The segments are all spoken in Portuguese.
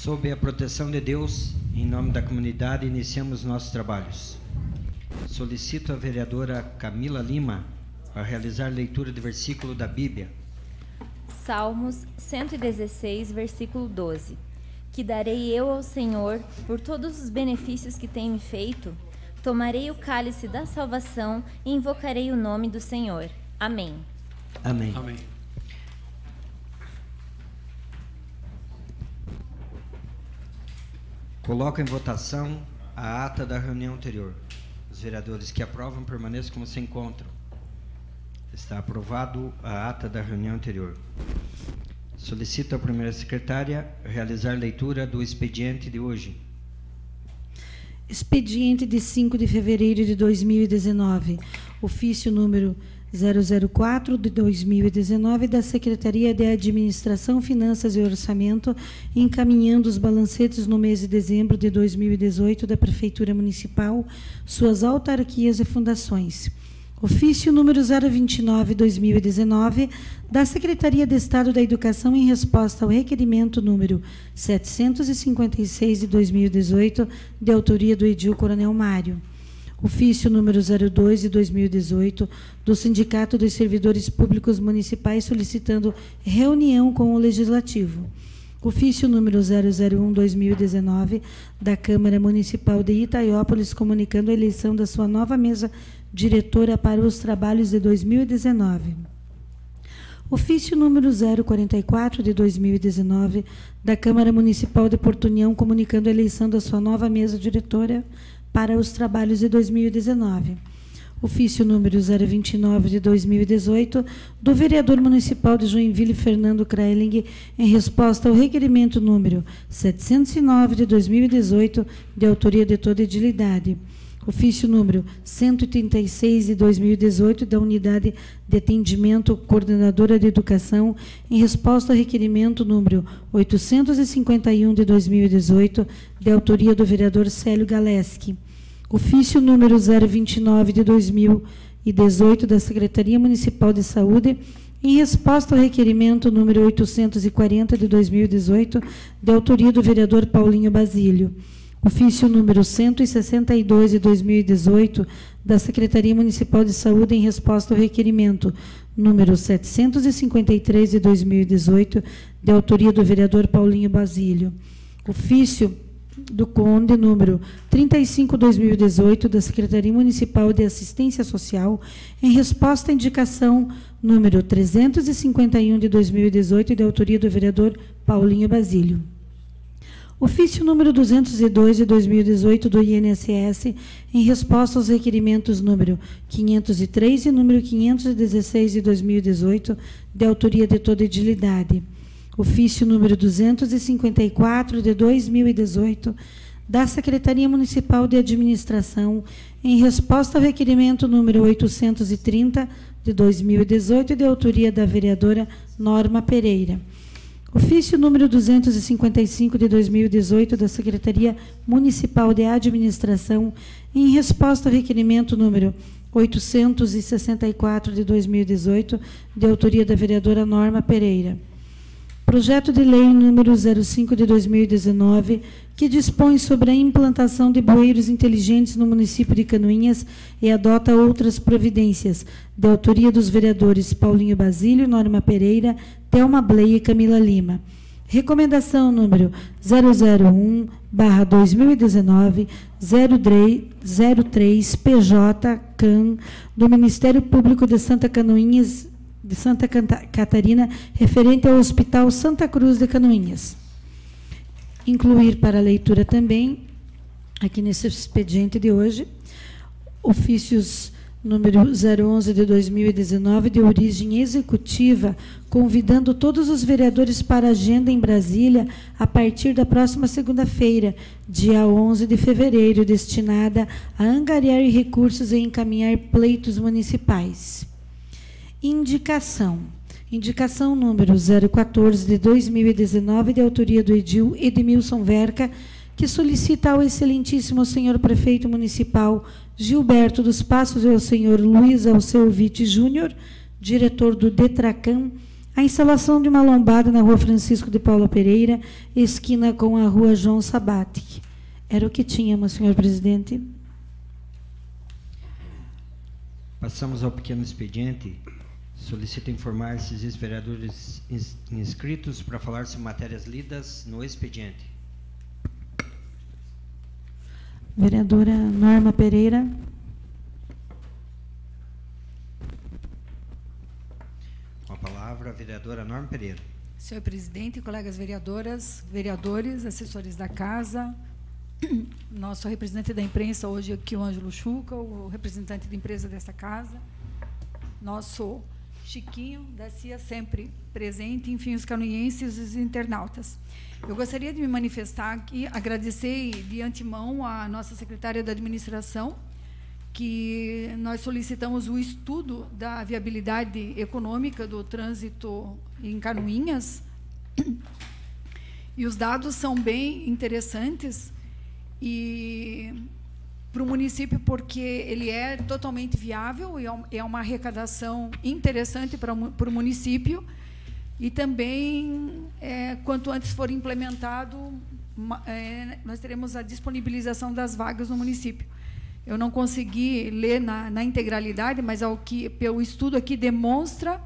Sob a proteção de Deus, em nome da comunidade, iniciamos nossos trabalhos. Solicito a vereadora Camila Lima para realizar leitura de versículo da Bíblia. Salmos 116, versículo 12. Que darei eu ao Senhor por todos os benefícios que tem me feito? Tomarei o cálice da salvação e invocarei o nome do Senhor. Amém. Amém. Amém. Coloco em votação a ata da reunião anterior. Os vereadores que aprovam permaneçam como se encontram. Está aprovado a ata da reunião anterior. Solicito à primeira secretária realizar leitura do expediente de hoje. Expediente de 5 de fevereiro de 2019. Ofício número 004 de 2019 da Secretaria de Administração, Finanças e Orçamento, encaminhando os balancetes no mês de dezembro de 2018 da Prefeitura Municipal, suas autarquias e fundações. Ofício número 029/2019 da Secretaria de Estado da Educação em resposta ao requerimento número 756 de 2018, de autoria do edil Coronel Mário. Ofício número 02 de 2018 do Sindicato dos Servidores Públicos Municipais solicitando reunião com o Legislativo. Ofício número 001/2019 da Câmara Municipal de Itaiópolis comunicando a eleição da sua nova mesa diretora para os trabalhos de 2019. Ofício número 044 de 2019 da Câmara Municipal de Porto União comunicando a eleição da sua nova mesa diretora para os trabalhos de 2019. Ofício número 029 de 2018 do vereador municipal de Joinville, Fernando Kraeling, em resposta ao requerimento número 709 de 2018, de autoria de toda a edilidade. Ofício número 136 de 2018 da Unidade de Atendimento Coordenadora de Educação, em resposta ao requerimento número 851 de 2018, de autoria do vereador Célio Galeski. Ofício número 029 de 2018 da Secretaria Municipal de Saúde, em resposta ao requerimento número 840 de 2018, de autoria do vereador Paulinho Basílio. Ofício número 162 de 2018 da Secretaria Municipal de Saúde em resposta ao requerimento número 753 de 2018, de autoria do vereador Paulinho Basílio. Ofício do Conde número 35/2018 da Secretaria Municipal de Assistência Social em resposta à indicação número 351 de 2018, de autoria do vereador Paulinho Basílio. Ofício número 202 de 2018 do INSS, em resposta aos requerimentos número 503 e número 516 de 2018, de autoria de toda a edilidade. Ofício número 254 de 2018 da Secretaria Municipal de Administração, em resposta ao requerimento número 830 de 2018, de autoria da vereadora Norma Pereira. Ofício número 255 de 2018 da Secretaria Municipal de Administração, em resposta ao requerimento número 864 de 2018, de autoria da vereadora Norma Pereira. Projeto de lei número 05 de 2019, que dispõe sobre a implantação de bueiros inteligentes no município de Canoinhas e adota outras providências, de autoria dos vereadores Paulinho Basílio, Norma Pereira, Thelma Bley e Camila Lima. Recomendação número 001/2019, 03 PJ-CAN, do Ministério Público de Santa Catarina, referente ao Hospital Santa Cruz de Canoinhas. Incluir para a leitura também, aqui nesse expediente de hoje, ofícios número 011 de 2019, de origem executiva, convidando todos os vereadores para a agenda em Brasília a partir da próxima segunda-feira, dia 11 de fevereiro, destinada a angariar recursos e encaminhar pleitos municipais. Indicação. Indicação número 014 de 2019, de autoria do edil Edmilson Verca, que solicita ao excelentíssimo senhor prefeito municipal Gilberto dos Passos e ao senhor Luiz Alceu Vitti Júnior, diretor do DETRACAN, A instalação de uma lombada na rua Francisco de Paula Pereira, esquina com a rua João Sabatic. Era o que tínhamos, senhor presidente. Passamos ao pequeno expediente. Solicito informar esses vereadores inscritos para falar sobre matérias lidas no expediente. Vereadora Norma Pereira. Com a palavra, a vereadora Norma Pereira. Senhor presidente, colegas vereadoras, vereadores, assessores da casa, nosso representante da imprensa hoje aqui, o Ângelo Chuca, o representante da empresa desta casa, nosso Chiquinho da CIA sempre presente, enfim, os canoienses e os internautas. Eu gostaria de me manifestar aqui, agradecer de antemão à nossa secretária da administração, que nós solicitamos o estudo da viabilidade econômica do trânsito em Canoinhas, e os dados são bem interessantes, e para o município, porque ele é totalmente viável, e é uma arrecadação interessante para o município, e também, quanto antes for implementado, nós teremos a disponibilização das vagas no município. Eu não consegui ler na integralidade, mas pelo estudo aqui demonstra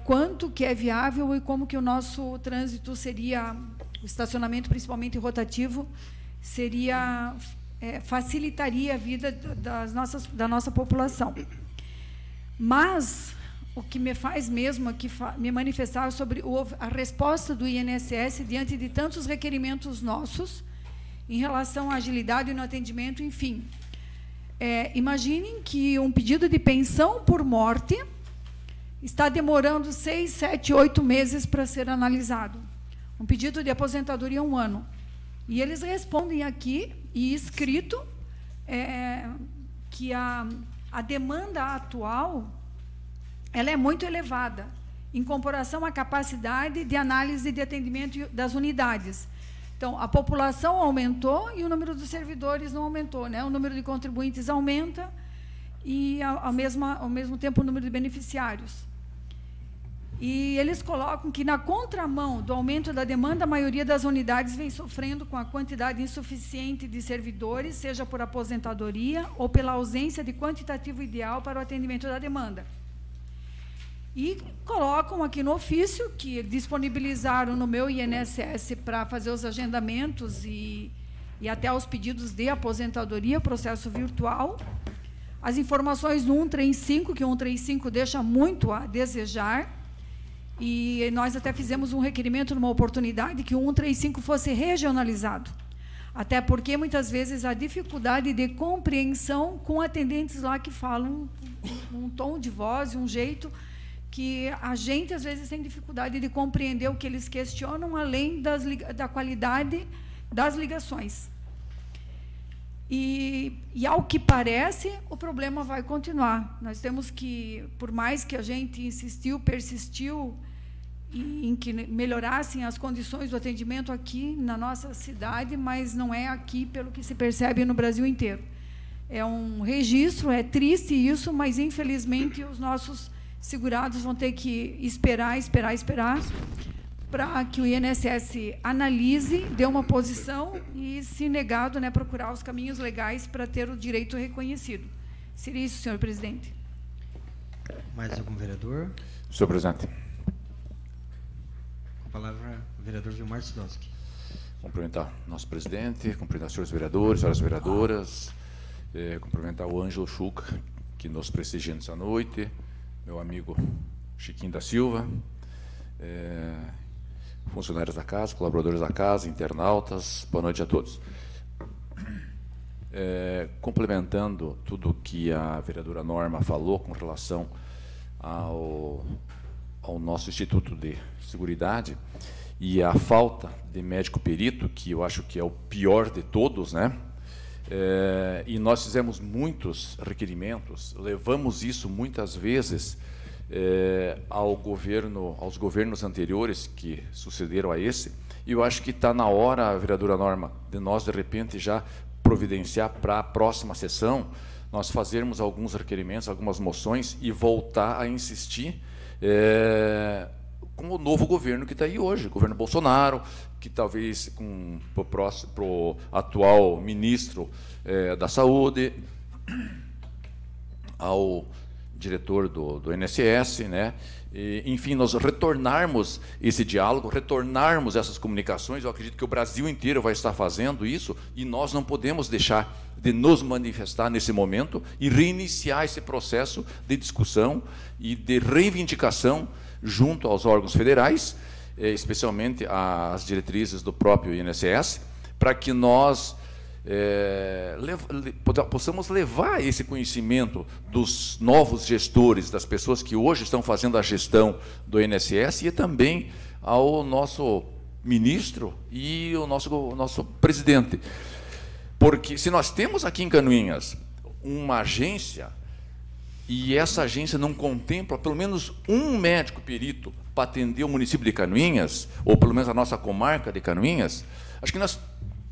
quanto que é viável e como que o nosso trânsito seria, o estacionamento, principalmente rotativo, seria, facilitaria a vida da nossa população. Mas o que me faz mesmo aqui me manifestar sobre a resposta do INSS diante de tantos requerimentos nossos, em relação à agilidade no atendimento, enfim. Imaginem que um pedido de pensão por morte está demorando 6, 7, 8 meses para ser analisado. Um pedido de aposentadoria 1 ano. E eles respondem aqui, e escrito, que a demanda atual ela é muito elevada, em comparação à capacidade de análise de atendimento das unidades. Então, a população aumentou e o número dos servidores não aumentou, né? O número de contribuintes aumenta e, ao mesmo tempo, o número de beneficiários. E eles colocam que, na contramão do aumento da demanda, a maioria das unidades vem sofrendo com a quantidade insuficiente de servidores, seja por aposentadoria ou pela ausência de quantitativo ideal para o atendimento da demanda. E colocam aqui no ofício que disponibilizaram no meu INSS para fazer os agendamentos e até os pedidos de aposentadoria, processo virtual. As informações do 135, que o 135 deixa muito a desejar, e nós até fizemos um requerimento numa oportunidade que o 135 fosse regionalizado. Até porque, muitas vezes, há dificuldade de compreensão com atendentes lá que falam um tom de voz e um jeito que a gente, às vezes, tem dificuldade de compreender o que eles questionam, além da qualidade das ligações. E, ao que parece, o problema vai continuar. Nós temos que, por mais que a gente insistiu, persistiu em que melhorassem as condições do atendimento aqui na nossa cidade, mas não é aqui, pelo que se percebe no Brasil inteiro. É um registro, é triste isso, mas, infelizmente, os nossos segurados vão ter que esperar para que o INSS analise, dê uma posição e, se negado, né, procurar os caminhos legais para ter o direito reconhecido. Seria isso, senhor presidente. Mais algum vereador? Senhor presidente. Com a palavra, o vereador Vilmar Sidowski. Cumprimentar nosso presidente, cumprimentar os senhores vereadores, senhoras vereadoras, cumprimentar o Ângelo Chuca, que nos prestigia nessa noite, meu amigo Chiquinho da Silva, funcionários da casa, colaboradores da casa, internautas, boa noite a todos. Complementando tudo que a vereadora Norma falou com relação ao nosso Instituto de Seguridade e a falta de médico perito, que eu acho que é o pior de todos, né? E nós fizemos muitos requerimentos, levamos isso muitas vezes aos governos anteriores que sucederam a esse, e eu acho que está na hora, vereadora Norma, de nós, de repente, já providenciar para a próxima sessão, nós fazermos alguns requerimentos, algumas moções e voltar a insistir com o novo governo que está aí hoje, o governo Bolsonaro, que talvez com o atual ministro da Saúde, ao diretor do INSS, né? Enfim, nós retornarmos esse diálogo, retornarmos essas comunicações. Eu acredito que o Brasil inteiro vai estar fazendo isso, e nós não podemos deixar de nos manifestar nesse momento e reiniciar esse processo de discussão e de reivindicação junto aos órgãos federais, especialmente às diretrizes do próprio INSS, para que nós possamos levar esse conhecimento dos novos gestores, das pessoas que hoje estão fazendo a gestão do INSS, e também ao nosso ministro e o nosso presidente. Porque se nós temos aqui em Canoinhas uma agência, e essa agência não contempla pelo menos um médico perito para atender o município de Canoinhas, ou pelo menos a nossa comarca de Canoinhas, acho que nós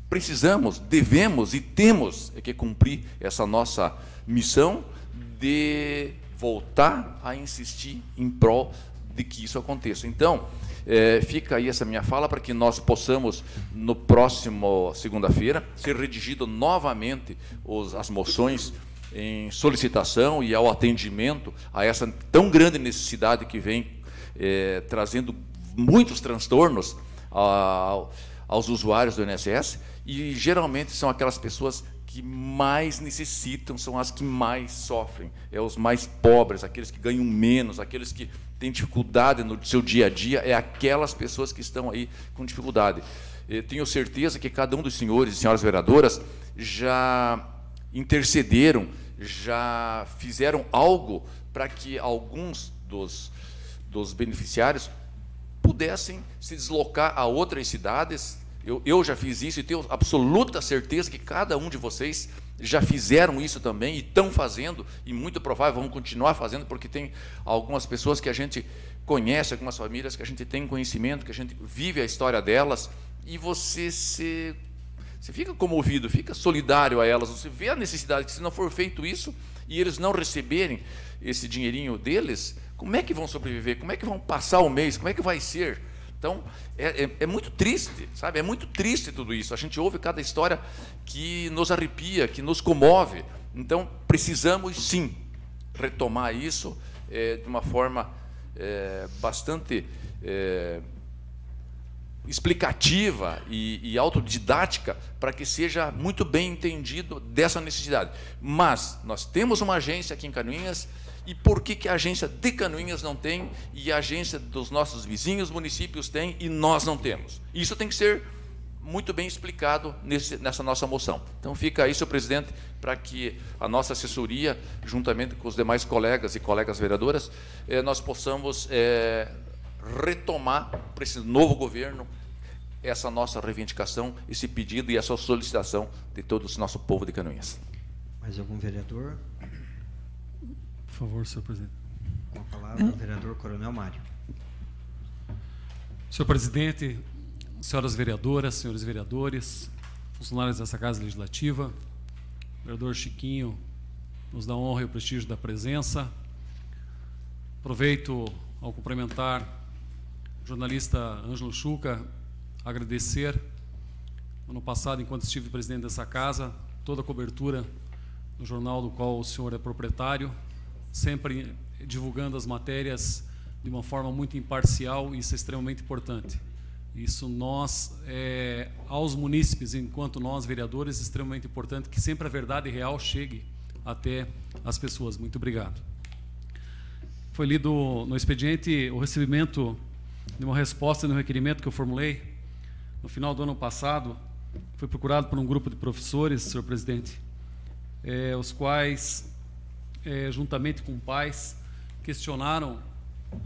precisamos, devemos e temos que cumprir essa nossa missão de voltar a insistir em prol de que isso aconteça. Então, fica aí essa minha fala para que nós possamos, no próximo segunda-feira, ser redigido novamente as moções em solicitação e ao atendimento a essa tão grande necessidade que vem trazendo muitos transtornos aos usuários do INSS, e geralmente são aquelas pessoas que mais necessitam, são as que mais sofrem, os mais pobres, aqueles que ganham menos, aqueles que têm dificuldade no seu dia a dia, aquelas pessoas que estão aí com dificuldade. Eu tenho certeza que cada um dos senhores e senhoras vereadoras já intercederam, já fizeram algo para que alguns dos beneficiários pudessem se deslocar a outras cidades. Eu já fiz isso e tenho absoluta certeza que cada um de vocês já fizeram isso também e estão fazendo, e muito provável vão continuar fazendo, porque tem algumas pessoas que a gente conhece, algumas famílias que a gente tem conhecimento, que a gente vive a história delas, e você fica comovido, fica solidário a elas, você vê a necessidade que, se não for feito isso e eles não receberem esse dinheirinho deles, como é que vão sobreviver? Como é que vão passar o mês? Como é que vai ser? Então, é muito triste, sabe? É muito triste tudo isso. A gente ouve cada história que nos arrepia, que nos comove. Então, precisamos, sim, retomar isso de uma forma bastante explicativa e autodidática, para que seja muito bem entendido dessa necessidade. Mas nós temos uma agência aqui em Canoinhas, e por que a agência de Canoinhas não tem, e a agência dos nossos vizinhos municípios tem, e nós não temos? Isso tem que ser muito bem explicado nessa nossa moção. Então fica aí, senhor presidente, para que a nossa assessoria, juntamente com os demais colegas e colegas vereadoras, nós possamos retomar para esse novo governo essa nossa reivindicação, esse pedido e essa solicitação de todo o nosso povo de Canoinhas. Mais algum vereador? Por favor, senhor presidente. Com a palavra, o vereador Coronel Mário. Senhor presidente, senhoras vereadoras, senhores vereadores, funcionários dessa Casa Legislativa, o vereador Chiquinho nos dá a honra e o prestígio da presença. Aproveito ao cumprimentar o jornalista Ângelo Chuca, agradecer, ano passado, enquanto estive presidente dessa casa, toda a cobertura no jornal do qual o senhor é proprietário, sempre divulgando as matérias de uma forma muito imparcial, e isso é extremamente importante. Isso nós, aos munícipes, enquanto nós, vereadores, é extremamente importante que sempre a verdade real chegue até as pessoas. Muito obrigado. Foi lido no expediente o recebimento de uma resposta no requerimento que eu formulei no final do ano passado. Foi procurado por um grupo de professores, senhor presidente, os quais, juntamente com pais, questionaram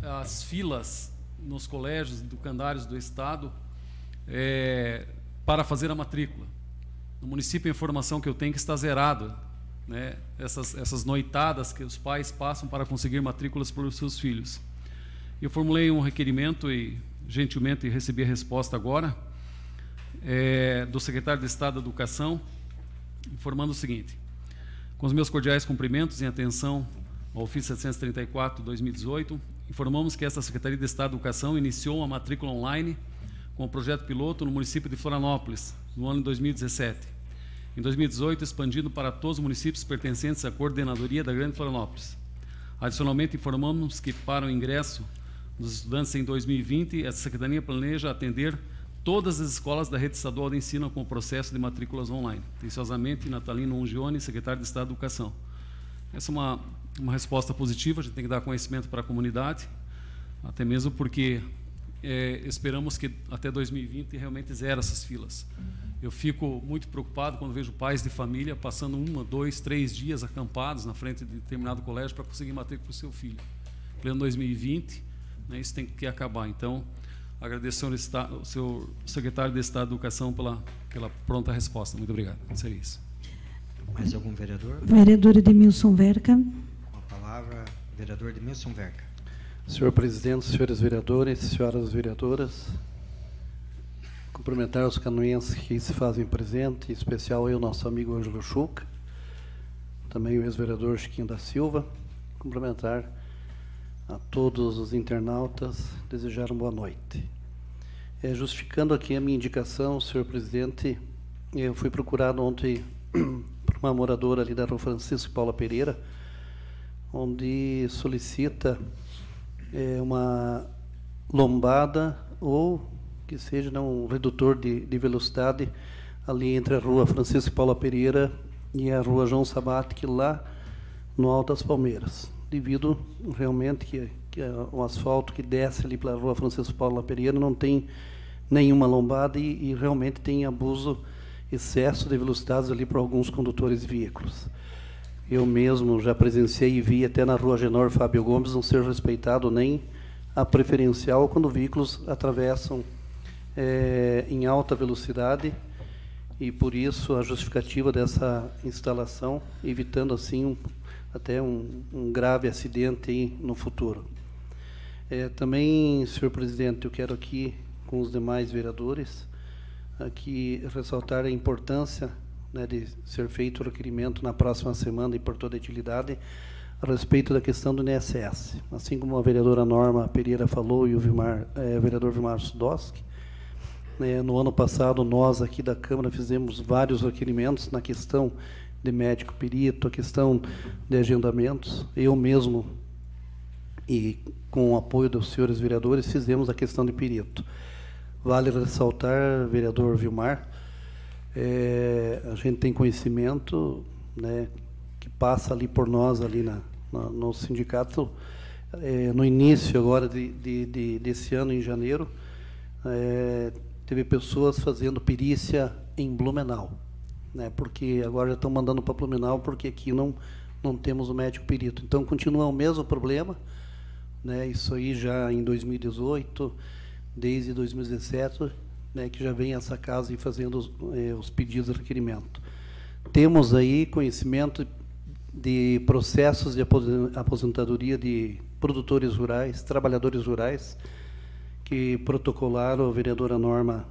as filas nos colégios educandários do Estado para fazer a matrícula. No município, a informação que eu tenho que está zerada, né? Essas noitadas que os pais passam para conseguir matrículas para os seus filhos. Eu formulei um requerimento e, gentilmente, recebi a resposta agora do secretário de Estado da Educação, informando o seguinte: com os meus cordiais cumprimentos em atenção ao ofício 734/2018 informamos que esta Secretaria de Estado de Educação iniciou uma matrícula online com o projeto piloto no município de Florianópolis, no ano de 2017. Em 2018, expandido para todos os municípios pertencentes à coordenadoria da Grande Florianópolis. Adicionalmente, informamos que para o ingresso dos estudantes em 2020, essa Secretaria planeja atender todas as escolas da rede estadual de ensino com o processo de matrículas online. Atenciosamente, Natalino Ungione, secretário de Estado de Educação. Essa é uma resposta positiva, a gente tem que dar conhecimento para a comunidade, até mesmo porque esperamos que até 2020 realmente zere essas filas. Eu fico muito preocupado quando vejo pais de família passando 1, 2, 3 dias acampados na frente de determinado colégio para conseguir matrícula para o seu filho. Pleno 2020, né, isso tem que acabar. Então, agradeço ao senhor secretário de Estado de Educação pela pronta resposta. Muito obrigado. Seria isso. Mais algum vereador? Vereador Edmilson Verca. Com a palavra, vereador Edmilson Verca. Senhor presidente, senhores vereadores, senhoras vereadoras, cumprimentar os canoenses que se fazem presente, em especial eu, nosso amigo Ângelo Schuch, também o ex-vereador Chiquinho da Silva, cumprimentar a todos os internautas, desejar uma boa noite. Justificando aqui a minha indicação, senhor presidente, eu fui procurado ontem por uma moradora ali da Rua Francisco Paula Pereira, onde solicita uma lombada ou que seja um redutor de velocidade ali entre a Rua Francisco Paula Pereira e a Rua João Sabatic, lá no Alto das Palmeiras, devido realmente que o asfalto que desce ali pela Rua Francisco Paula Pereira não tem nenhuma lombada e realmente tem abuso, excesso de velocidades ali por alguns condutores de veículos. Eu mesmo já presenciei e vi até na Rua Genor Fábio Gomes não ser respeitado nem a preferencial quando veículos atravessam em alta velocidade, e por isso a justificativa dessa instalação, evitando assim até um grave acidente aí no futuro. Também, senhor presidente, eu quero aqui, com os demais vereadores, aqui ressaltar a importância, né, de ser feito o requerimento na próxima semana e por toda a utilidade a respeito da questão do INSS. Assim como a vereadora Norma Pereira falou e o vereador Vilmar Sudowski, no ano passado nós aqui da Câmara fizemos vários requerimentos na questão de médico perito, a questão de agendamentos. Eu mesmo, e com o apoio dos senhores vereadores, fizemos a questão de perito. Vale ressaltar, vereador Vilmar, a gente tem conhecimento, né, que passa ali por nós, ali no sindicato, no início agora desse ano, em janeiro, teve pessoas fazendo perícia em Blumenau, né, porque agora já estão mandando para Blumenau, porque aqui não temos o médico perito. Então, continua o mesmo problema, né, isso aí já em 2018, desde 2017, né, que já vem essa casa e fazendo os pedidos de requerimento. Temos aí conhecimento de processos de aposentadoria de produtores rurais, trabalhadores rurais, que protocolaram a vereadora Norma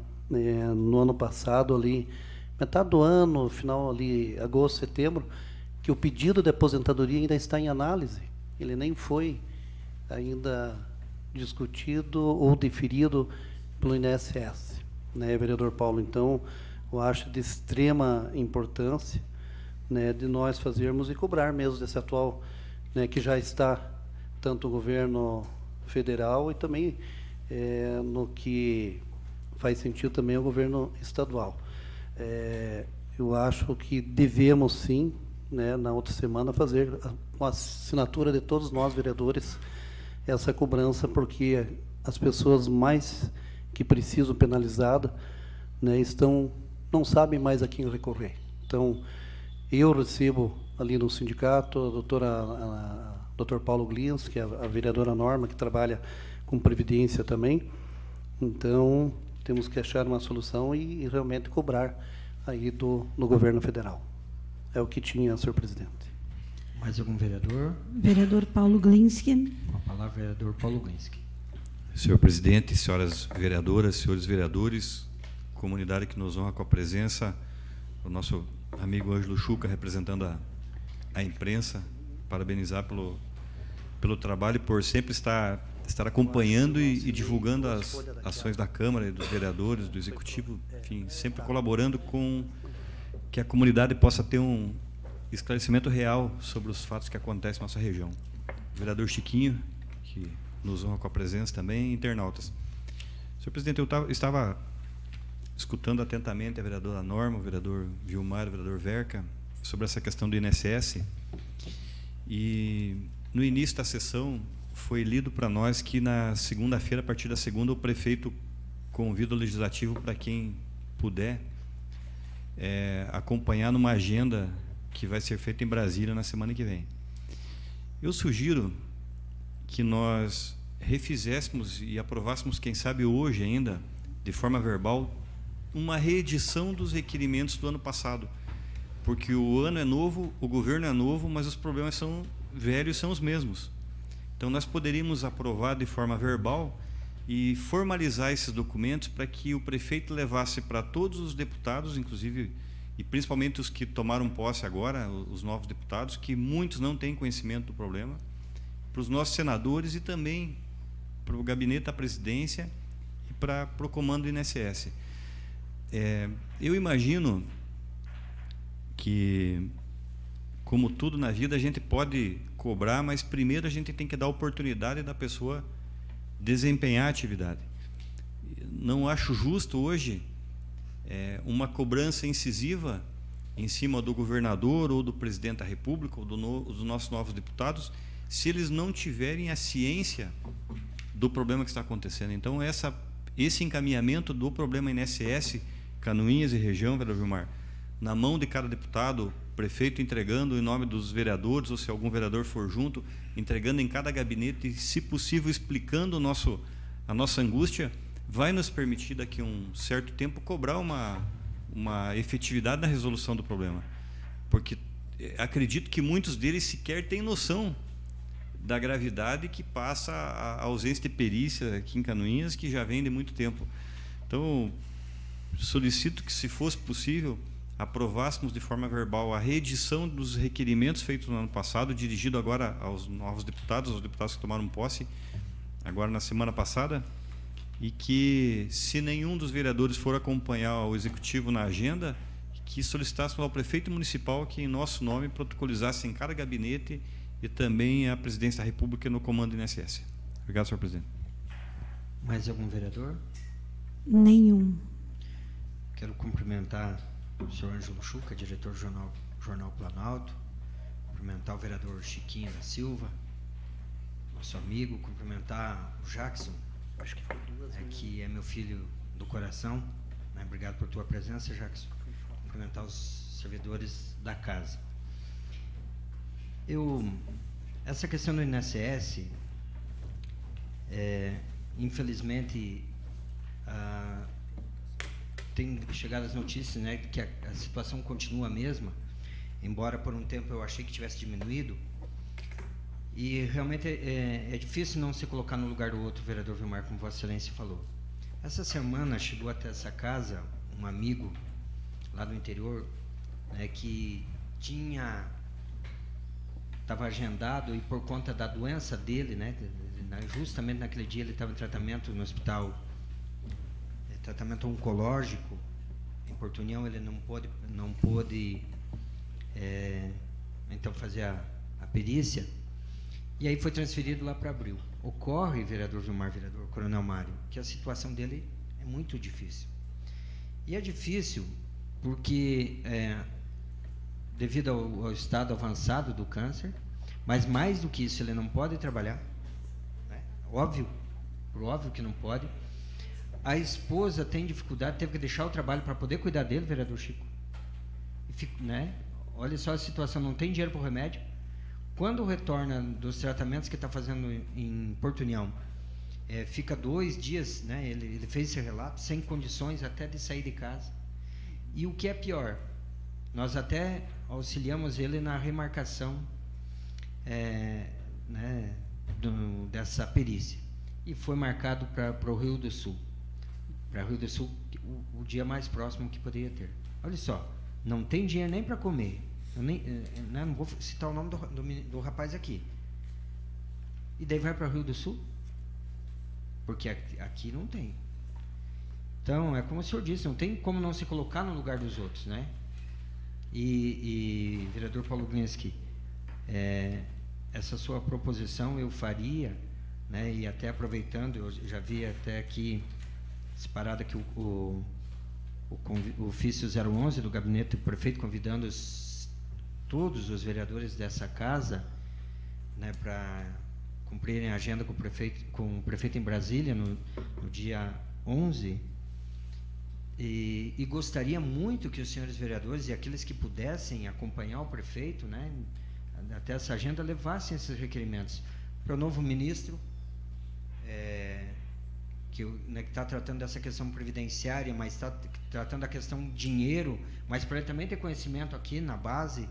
no ano passado, ali, metade do ano, final ali, agosto, setembro, que o pedido de aposentadoria ainda está em análise. Ele nem foi ainda discutido ou deferido pelo INSS, né, vereador Paulo? Então, eu acho de extrema importância, né, de nós fazermos e cobrar mesmo desse atual, né, que já está tanto o governo federal e também no que faz sentido também o governo estadual. Eu acho que devemos sim, né, na outra semana fazer com a assinatura de todos nós vereadores essa cobrança, porque as pessoas mais que precisam penalizada, né, não sabem mais a quem recorrer. Então, eu recebo ali no sindicato a doutor Paulo Glins, que é a vereadora Norma, que trabalha com previdência também. Então, temos que achar uma solução e realmente cobrar aí no governo federal. É o que tinha, senhor presidente. Mais algum vereador? Vereador Paulo Glinski. Com a palavra, vereador Paulo Glinski. Senhor presidente, senhoras vereadoras, senhores vereadores, comunidade que nos honra com a presença, o nosso amigo Ângelo Schuch, representando a imprensa, parabenizar pela pelo trabalho, por sempre estar acompanhando e divulgando as ações da Câmara, dos vereadores, do Executivo, enfim, sempre colaborando com que a comunidade possa ter um esclarecimento real sobre os fatos que acontecem na nossa região. O vereador Chiquinho, que nos honra com a presença também, e internautas. Senhor presidente, eu estava escutando atentamente a vereadora Norma, o vereador Vilmar, o vereador Verca, sobre essa questão do INSS, e no início da sessão foi lido para nós que na segunda-feira, a partir da segunda, o prefeito convida o legislativo para quem puder acompanhar numa agenda que vai ser feita em Brasília na semana que vem. Eu sugiro que nós refizéssemos e aprovássemos, quem sabe hoje ainda, de forma verbal, uma reedição dos requerimentos do ano passado, porque o ano é novo, o governo é novo, mas os problemas são velhos, são os mesmos. Então nós poderíamos aprovar de forma verbal e formalizar esses documentos para que o prefeito levasse para todos os deputados, inclusive, e principalmente os que tomaram posse agora, os novos deputados, que muitos não têm conhecimento do problema, para os nossos senadores e também para o gabinete da presidência e para o comando do INSS. Eu imagino que, como tudo na vida, a gente pode cobrar, mas primeiro a gente tem que dar a oportunidade da pessoa desempenhar a atividade. Não acho justo hoje uma cobrança incisiva em cima do governador ou do presidente da República ou dos nossos novos deputados, se eles não tiverem a ciência do problema que está acontecendo. Então, esse encaminhamento do problema INSS, Canoinhas e região, vereador Vilmar, na mão de cada deputado, prefeito entregando em nome dos vereadores, ou se algum vereador for junto, entregando em cada gabinete e, se possível, explicando a nossa angústia, vai nos permitir, daqui a um certo tempo, cobrar uma efetividade na resolução do problema. Porque acredito que muitos deles sequer têm noção da gravidade que passa a ausência de perícia aqui em Canoinhas, que já vem de muito tempo. Então, solicito que, se fosse possível, aprovássemos de forma verbal a reedição dos requerimentos feitos no ano passado, dirigido agora aos novos deputados, aos deputados que tomaram posse agora na semana passada, e que, se nenhum dos vereadores for acompanhar o Executivo na agenda, que solicitássemos ao prefeito municipal que, em nosso nome, protocolizasse em cada gabinete e também a presidência da República no comando do INSS. Obrigado, senhor presidente. Mais algum vereador? Nenhum. Quero cumprimentar o senhor Ângelo Chuca, diretor do Jornal Planalto, cumprimentar o vereador Chiquinho da Silva, nosso amigo, cumprimentar o Jackson, que é meu filho do coração, né? Obrigado por tua presença, Jackson. Cumprimentar os servidores da casa. Essa questão do INSS, infelizmente, tem chegado as notícias, né, que a situação continua a mesma, embora por um tempo eu achei que tivesse diminuído, e realmente é difícil não se colocar no lugar do outro, vereador Vilmar, como Vossa Excelência falou. Essa semana chegou até essa casa um amigo lá do interior, né, que estava agendado, e por conta da doença dele, né, justamente naquele dia ele estava em tratamento no hospital, tratamento oncológico em Porto União, ele não pôde então fazer a perícia, e aí foi transferido lá para Abril. Ocorre, vereador Vilmar, vereador Coronel Mário, que a situação dele é muito difícil. E é difícil porque devido ao estado avançado do câncer, mas mais do que isso, ele não pode trabalhar, né? Óbvio que não pode. A esposa tem dificuldade, teve que deixar o trabalho para poder cuidar dele, vereador Chico. Né? Olha só a situação, não tem dinheiro para o remédio. Quando retorna dos tratamentos que está fazendo em Porto União, fica 2 dias, né? Ele fez esse relato, sem condições até de sair de casa. E o que é pior, nós até auxiliamos ele na remarcação né, dessa perícia. E foi marcado para o Rio do Sul. Para Rio do Sul, o dia mais próximo que poderia ter. Olha só, não tem dinheiro nem para comer. Eu não vou citar o nome do rapaz aqui. E daí vai para o Rio do Sul? Porque aqui não tem. Então, é como o senhor disse, não tem como não se colocar no lugar dos outros, né? E vereador Paulo Glinski, essa sua proposição eu faria, né? E até aproveitando, eu já vi até aqui separado aqui o ofício 011 do gabinete do prefeito convidando todos os vereadores dessa casa, né, para cumprirem a agenda com o prefeito em Brasília no dia 11. E gostaria muito que os senhores vereadores e aqueles que pudessem acompanhar o prefeito, né, até essa agenda, levassem esses requerimentos para o novo ministro, que está tratando dessa questão previdenciária, mas está tratando da questão dinheiro, mas para ele também ter conhecimento aqui na base,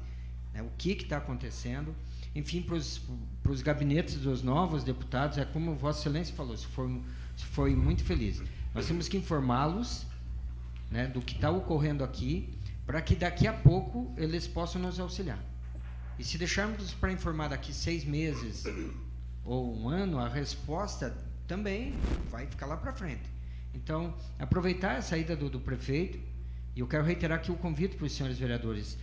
né, o que está acontecendo. Enfim, para os gabinetes dos novos deputados, é como Vossa Excelência falou, se foi muito feliz. Nós temos que informá-los, né, do que está ocorrendo aqui, para que daqui a pouco eles possam nos auxiliar. E se deixarmos para informar daqui 6 meses ou 1 ano, a resposta também vai ficar lá para frente. Então, aproveitar a saída do prefeito, e eu quero reiterar aqui o convite para os senhores vereadores.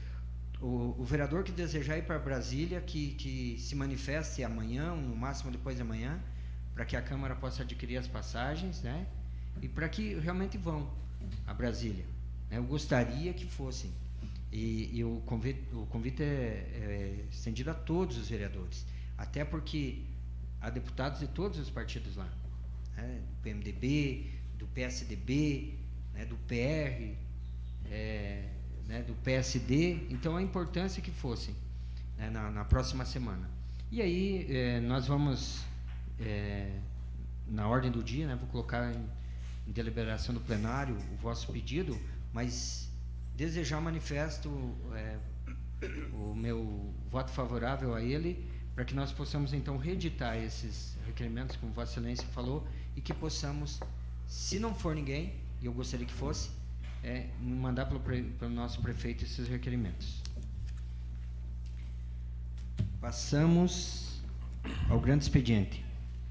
O vereador que desejar ir para Brasília, que se manifeste amanhã, no máximo depois de amanhã, para que a Câmara possa adquirir as passagens, né, e para que realmente vão a Brasília. Eu gostaria que fossem. E o convite é estendido a todos os vereadores, até porque há deputados de todos os partidos lá, né, do PMDB, do PSDB, né, do PR, né, do PSD. Então, a importância que fossem, né, na próxima semana. E aí, nós vamos, na ordem do dia, né, vou colocar em deliberação do plenário o vosso pedido, mas desejar manifesto o meu voto favorável a ele, para que nós possamos então reeditar esses requerimentos, como Vossa Excelência falou, e que possamos, se não for ninguém, e eu gostaria que fosse, mandar pelo nosso prefeito esses requerimentos. Passamos ao grande expediente.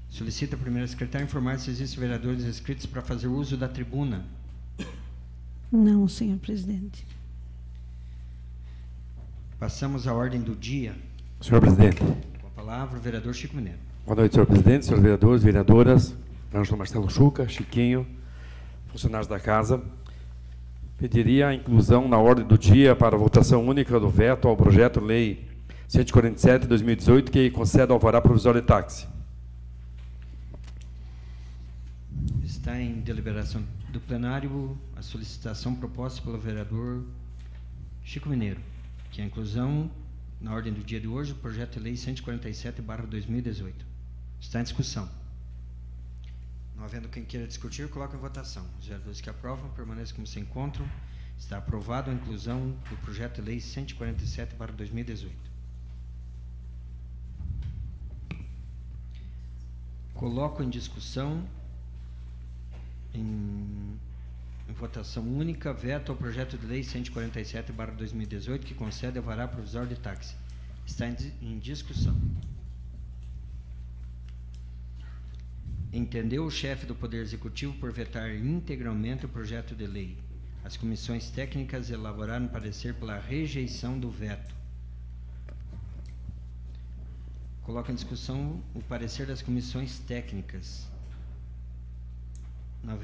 Solicita a primeira secretária informar se existem vereadores inscritos para fazer uso da tribuna. Não, senhor presidente. Passamos à ordem do dia. Senhor presidente. Com a palavra, o vereador Chico Mineiro. Boa noite, senhor presidente, senhores vereadores, vereadoras, Ângelo Marcelo Chuca, Chiquinho, funcionários da casa. Pediria a inclusão na ordem do dia para a votação única do veto ao projeto Lei 147 de 2018, que concede o alvará provisório de táxi. Está em deliberação do plenário a solicitação proposta pelo vereador Chico Mineiro, que é a inclusão na ordem do dia de hoje do projeto de lei 147/2018. Está em discussão. Não havendo quem queira discutir, coloca em votação. Os vereadores que aprovam permaneçam como se encontram. Está aprovado a inclusão do projeto de lei 147/2018. Coloco em discussão, em votação única, veto ao projeto de lei 147/2018, que concede alvará provisório de táxi. Está em discussão. Entendeu o chefe do Poder Executivo por vetar integralmente o projeto de lei. As comissões técnicas elaboraram parecer pela rejeição do veto. Coloco em discussão o parecer das comissões técnicas. Não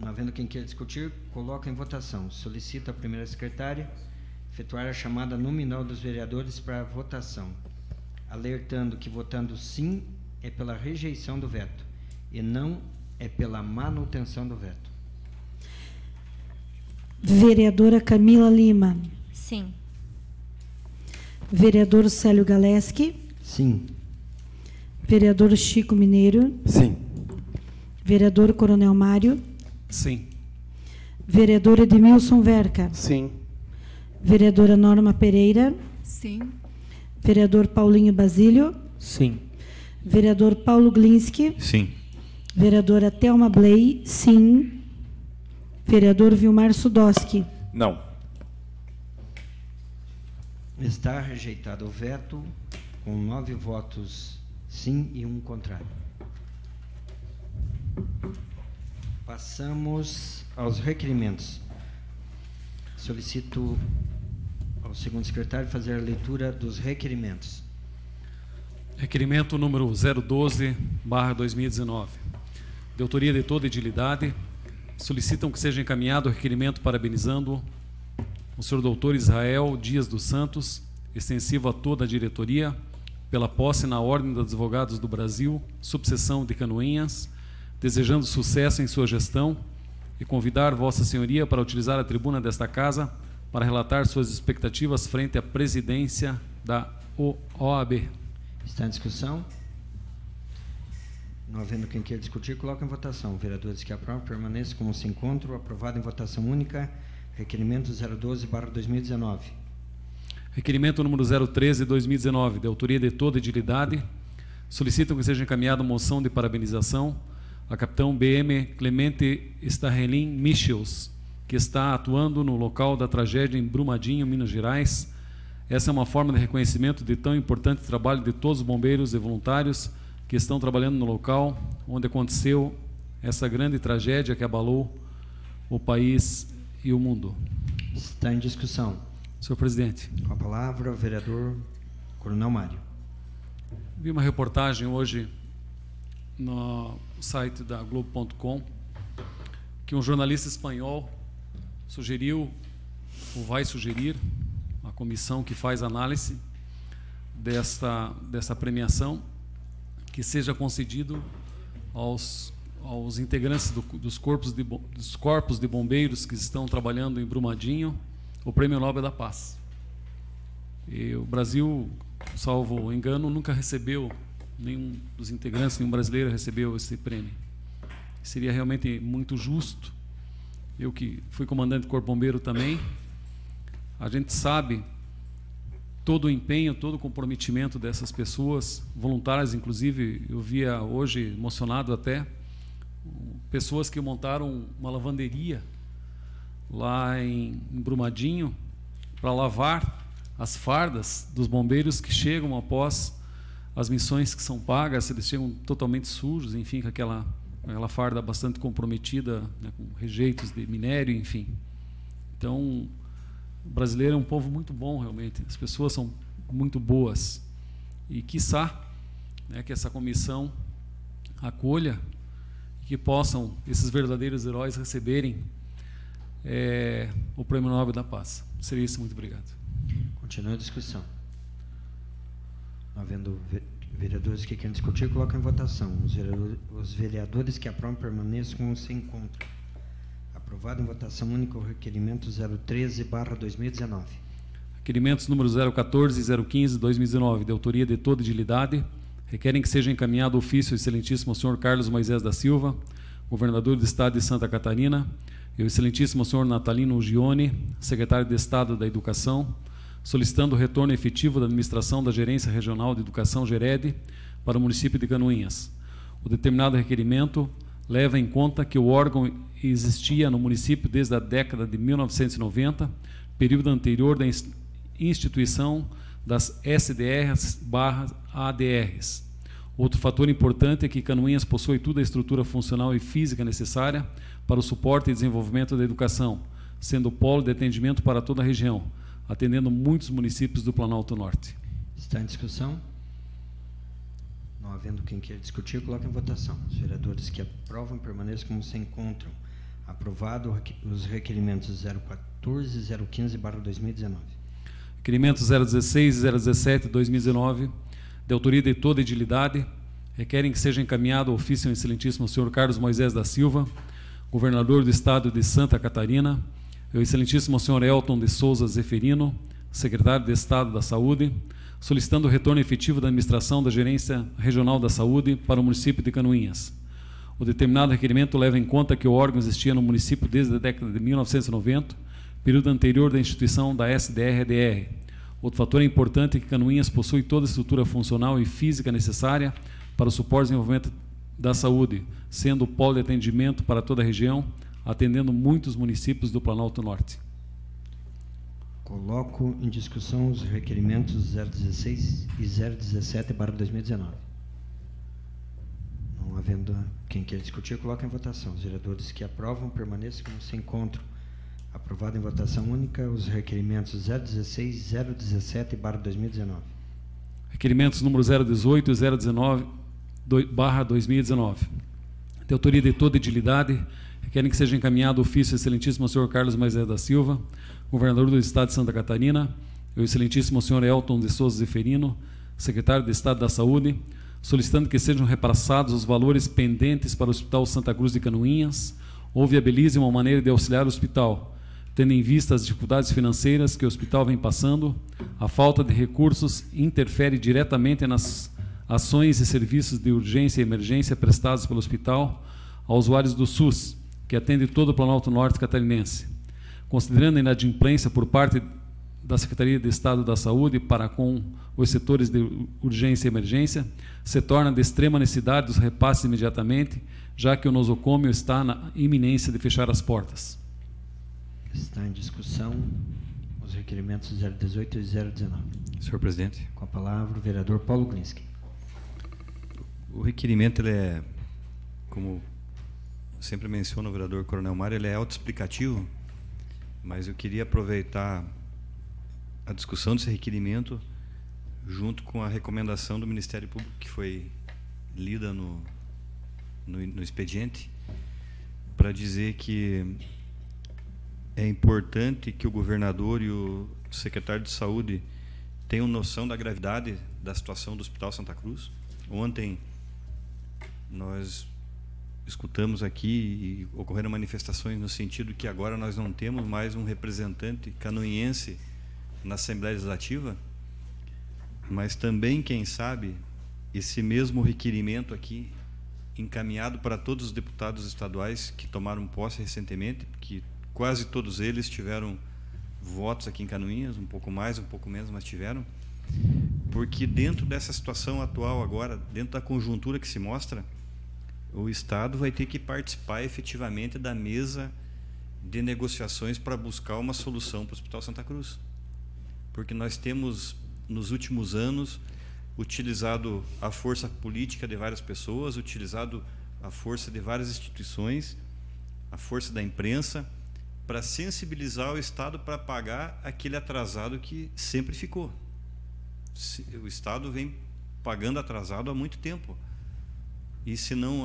havendo quem queira discutir, coloca em votação. Solicita a primeira secretária efetuar a chamada nominal dos vereadores para a votação, alertando que votando sim é pela rejeição do veto e não é pela manutenção do veto. Vereadora Camila Lima. Sim. Vereador Célio Galeski. Sim. Vereador Chico Mineiro. Sim. Vereador Coronel Mário. Sim. Vereador Edmilson Verca. Sim. Vereadora Norma Pereira. Sim. Vereador Paulinho Basílio. Sim. Vereador Paulo Glinski. Sim. Vereadora Thelma Bley. Sim. Vereador Vilmar Sudoski. Não. Está rejeitado o veto, com 9 votos sim e 1 contrário. Passamos aos requerimentos. Solicito ao segundo secretário fazer a leitura dos requerimentos. Requerimento número 012/2019. De autoria de toda edilidade, solicitam que seja encaminhado o requerimento parabenizando o senhor doutor Israel Dias dos Santos, extensivo a toda a diretoria, pela posse na Ordem dos Advogados do Brasil, subseção de Canoinhas, desejando sucesso em sua gestão e convidar Vossa Senhoria para utilizar a tribuna desta casa para relatar suas expectativas frente à presidência da OAB. Está em discussão? Não havendo quem queira discutir, coloca em votação. Vereadores que aprovam, permaneçam como se encontram. Aprovado em votação única. Requerimento 012/2019. Requerimento número 013/2019, de autoria de toda edilidade, solicitam que seja encaminhada moção de parabenização a capitão BM Clemente Starrelin Michels, que está atuando no local da tragédia em Brumadinho, Minas Gerais. Essa é uma forma de reconhecimento de tão importante trabalho de todos os bombeiros e voluntários que estão trabalhando no local onde aconteceu essa grande tragédia que abalou o país e o mundo. Está em discussão. Senhor presidente. Com a palavra, o vereador Coronel Mário. Vi uma reportagem hoje no site da Globo.com que um jornalista espanhol sugeriu, ou vai sugerir, a comissão que faz análise dessa premiação, que seja concedido aos integrantes dos corpos de bombeiros que estão trabalhando em Brumadinho o Prêmio Nobel da Paz. E o Brasil, salvo engano, nunca recebeu, nenhum dos integrantes, nenhum brasileiro recebeu esse prêmio. Seria realmente muito justo. Eu que fui comandante do Corpo Bombeiro também, a gente sabe todo o empenho, todo o comprometimento dessas pessoas, voluntárias, inclusive, eu via hoje, emocionado até, pessoas que montaram uma lavanderia lá em Brumadinho para lavar as fardas dos bombeiros que chegam após as missões que são pagas, eles chegam totalmente sujos, enfim, com aquela farda bastante comprometida, né, com rejeitos de minério, enfim. Então, o brasileiro é um povo muito bom, realmente. As pessoas são muito boas. E, quiçá, né, que essa comissão acolha e que possam esses verdadeiros heróis receberem o Prêmio Nobel da Paz. Seria isso. Muito obrigado. Continua a discussão. Não havendo vereadores que querem discutir, coloca em votação. Os vereadores que aprovam permaneçam como se encontram. Aprovado em votação única o requerimento 013/2019. Requerimentos números 014 e 015/2019, de autoria de toda edilidade, requerem que seja encaminhado ofício ao excelentíssimo senhor Carlos Moisés da Silva, governador do estado de Santa Catarina, e ao excelentíssimo senhor Natalino Gione, secretário de Estado da Educação, solicitando o retorno efetivo da administração da Gerência Regional de Educação, GERED, para o município de Canoinhas. O determinado requerimento leva em conta que o órgão existia no município desde a década de 1990, período anterior da instituição das SDRs/ADRs. Outro fator importante é que Canoinhas possui toda a estrutura funcional e física necessária para o suporte e desenvolvimento da educação, sendo polo de atendimento para toda a região, atendendo muitos municípios do Planalto Norte. Está em discussão? Não havendo quem queira discutir, coloca em votação. Os vereadores que aprovam permaneçam como se encontram. Aprovado os requerimentos 014 e 015/2019. Requerimentos 016 e 017/2019, de autoria de toda edilidade, requerem que seja encaminhado ao ofício ao excelentíssimo senhor Carlos Moisés da Silva, governador do estado de Santa Catarina, e ao excelentíssimo senhor Elton de Souza Zeferino, secretário de Estado da Saúde, solicitando o retorno efetivo da administração da Gerência Regional da Saúde para o município de Canoinhas. O determinado requerimento leva em conta que o órgão existia no município desde a década de 1990, período anterior da instituição da SDR-ADR. Outro fator importante é que Canoinhas possui toda a estrutura funcional e física necessária para o suporte e desenvolvimento da saúde, sendo o polo de atendimento para toda a região, atendendo muitos municípios do Planalto Norte. Coloco em discussão os requerimentos 016 e 017/2019. havendo quem quer discutir, coloca em votação. Os vereadores que aprovam permaneçam como se encontram. Aprovado em votação única os requerimentos 016 e 017/2019. Requerimentos número 018 e 019/2019. De autoria de toda edilidade, requerem que seja encaminhado ofício ao excelentíssimo senhor Carlos Moisés da Silva, governador do Estado de Santa Catarina, e ao excelentíssimo senhor Elton de Souza Zeferino, secretário de Estado da Saúde, solicitando que sejam repassados os valores pendentes para o Hospital Santa Cruz de Canoinhas, ou viabilize uma maneira de auxiliar o hospital, tendo em vista as dificuldades financeiras que o hospital vem passando. A falta de recursos interfere diretamente nas ações e serviços de urgência e emergência prestados pelo hospital a usuários do SUS, que atende todo o Planalto Norte catarinense. Considerando a inadimplência por parte da Secretaria de Estado da Saúde para com os setores de urgência e emergência, se torna de extrema necessidade os repasses imediatamente, já que o nosocômio está na iminência de fechar as portas. Está em discussão os requerimentos 018 e 019. Senhor presidente. Com a palavra o vereador Paulo Glinski. O requerimento, ele é, como sempre menciona o vereador Coronel Mário, ele é autoexplicativo, mas eu queria aproveitar a discussão desse requerimento junto com a recomendação do Ministério Público que foi lida no expediente, para dizer que é importante que o governador e o secretário de Saúde tenham noção da gravidade da situação do Hospital Santa Cruz. Ontem nós escutamos aqui e ocorreram manifestações no sentido que agora nós não temos mais um representante canoinhense na Assembleia Legislativa, mas também, quem sabe, esse mesmo requerimento aqui, encaminhado para todos os deputados estaduais que tomaram posse recentemente, que quase todos eles tiveram votos aqui em Canoinhas, um pouco mais, um pouco menos, mas tiveram, porque dentro dessa situação atual agora, dentro da conjuntura que se mostra, o Estado vai ter que participar efetivamente da mesa de negociações para buscar uma solução para o Hospital Santa Cruz. Porque nós temos, nos últimos anos, utilizado a força política de várias pessoas, utilizado a força de várias instituições, a força da imprensa, para sensibilizar o Estado para pagar aquele atrasado que sempre ficou. O Estado vem pagando atrasado há muito tempo. E se não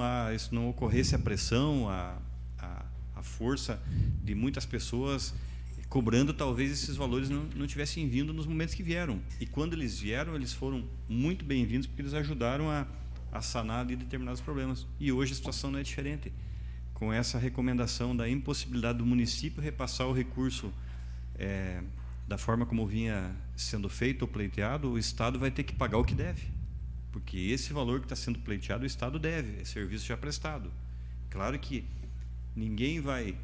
ocorresse a pressão, a força de muitas pessoas cobrando, talvez esses valores não tivessem vindo nos momentos que vieram. E quando eles vieram, eles foram muito bem-vindos, porque eles ajudaram a sanar ali determinados problemas. E hoje a situação não é diferente. Com essa recomendação da impossibilidade do município repassar o recurso da forma como vinha sendo feito ou pleiteado, o Estado vai ter que pagar o que deve. Porque esse valor que está sendo pleiteado, o Estado deve, é serviço já prestado. Claro que ninguém vai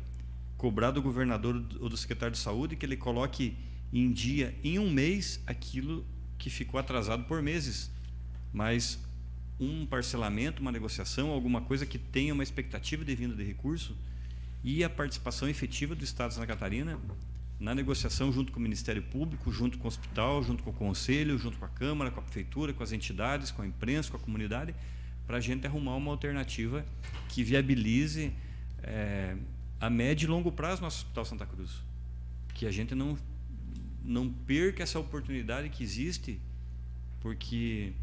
cobrar do governador ou do secretário de Saúde que ele coloque em dia, em um mês, aquilo que ficou atrasado por meses. Mas um parcelamento, uma negociação, alguma coisa que tenha uma expectativa de vinda de recurso e a participação efetiva do Estado de Santa Catarina na negociação junto com o Ministério Público, junto com o hospital, junto com o Conselho, junto com a Câmara, com a Prefeitura, com as entidades, com a imprensa, com a comunidade, para a gente arrumar uma alternativa que viabilize a médio e longo prazo nosso Hospital Santa Cruz. Que a gente não perca essa oportunidade que existe, porque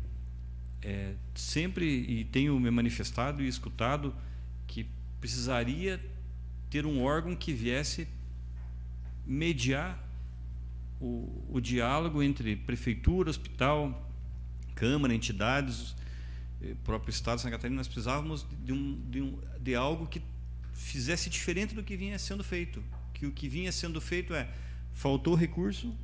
sempre, e tenho me manifestado e escutado, que precisaria ter um órgão que viesse mediar o diálogo entre prefeitura, hospital, Câmara, entidades, próprio Estado de Santa Catarina. Nós precisávamos de algo que fizesse diferente do que vinha sendo feito. Que o que vinha sendo feito faltou recurso,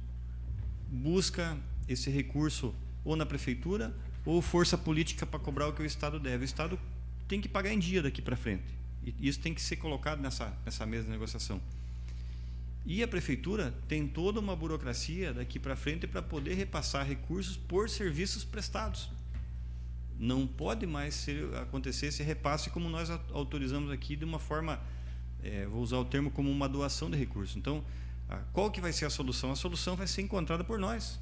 busca esse recurso ou na prefeitura ou força política para cobrar o que o Estado deve. O Estado tem que pagar em dia daqui para frente. E isso tem que ser colocado nessa mesa de negociação. E a prefeitura tem toda uma burocracia daqui para frente para poder repassar recursos por serviços prestados. Não pode mais acontecer esse repasse como nós autorizamos aqui, de uma forma, vou usar o termo, como uma doação de recursos. Então, qual que vai ser a solução? A solução vai ser encontrada por nós.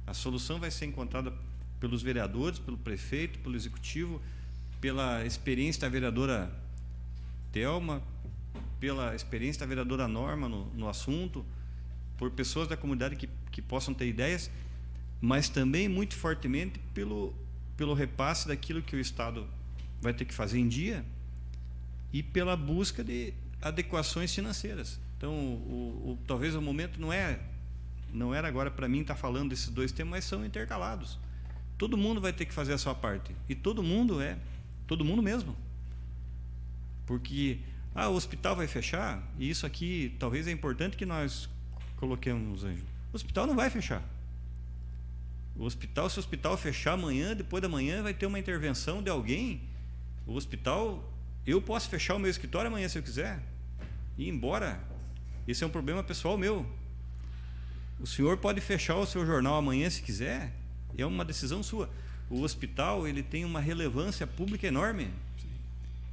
A solução vai ser encontrada pelos vereadores, pelo prefeito, pelo executivo, pela experiência da vereadora Thelma, pela experiência da vereadora Norma no assunto, por pessoas da comunidade que possam ter ideias, mas também muito fortemente pelo repasse daquilo que o Estado vai ter que fazer em dia e pela busca de adequações financeiras. Então, talvez o momento não era agora para mim estar falando desses dois temas, mas são intercalados. Todo mundo vai ter que fazer a sua parte, e todo mundo mesmo. Porque o hospital vai fechar, e isso aqui talvez é importante que nós coloquemos, Ângelo. O hospital não vai fechar. Se o hospital fechar amanhã, depois da manhã, vai ter uma intervenção de alguém. O hospital, eu posso fechar o meu escritório amanhã se eu quiser e ir embora. Esse é um problema pessoal meu. O senhor pode fechar o seu jornal amanhã se quiser, é uma decisão sua. O hospital, ele tem uma relevância pública enorme.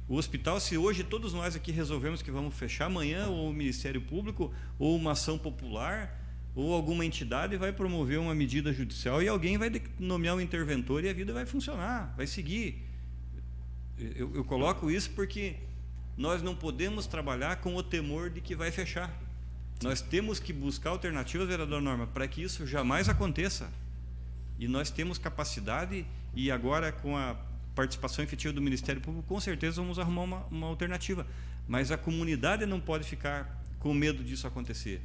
O hospital, se hoje todos nós aqui resolvemos que vamos fechar amanhã, ou o Ministério Público, ou uma ação popular, ou alguma entidade vai promover uma medida judicial e alguém vai nomear um interventor e a vida vai funcionar, vai seguir. Eu coloco isso porque nós não podemos trabalhar com o temor de que vai fechar. Nós temos que buscar alternativas, vereador Norma, para que isso jamais aconteça. E nós temos capacidade, e agora com a participação efetiva do Ministério Público, com certeza vamos arrumar uma alternativa. Mas a comunidade não pode ficar com medo disso acontecer.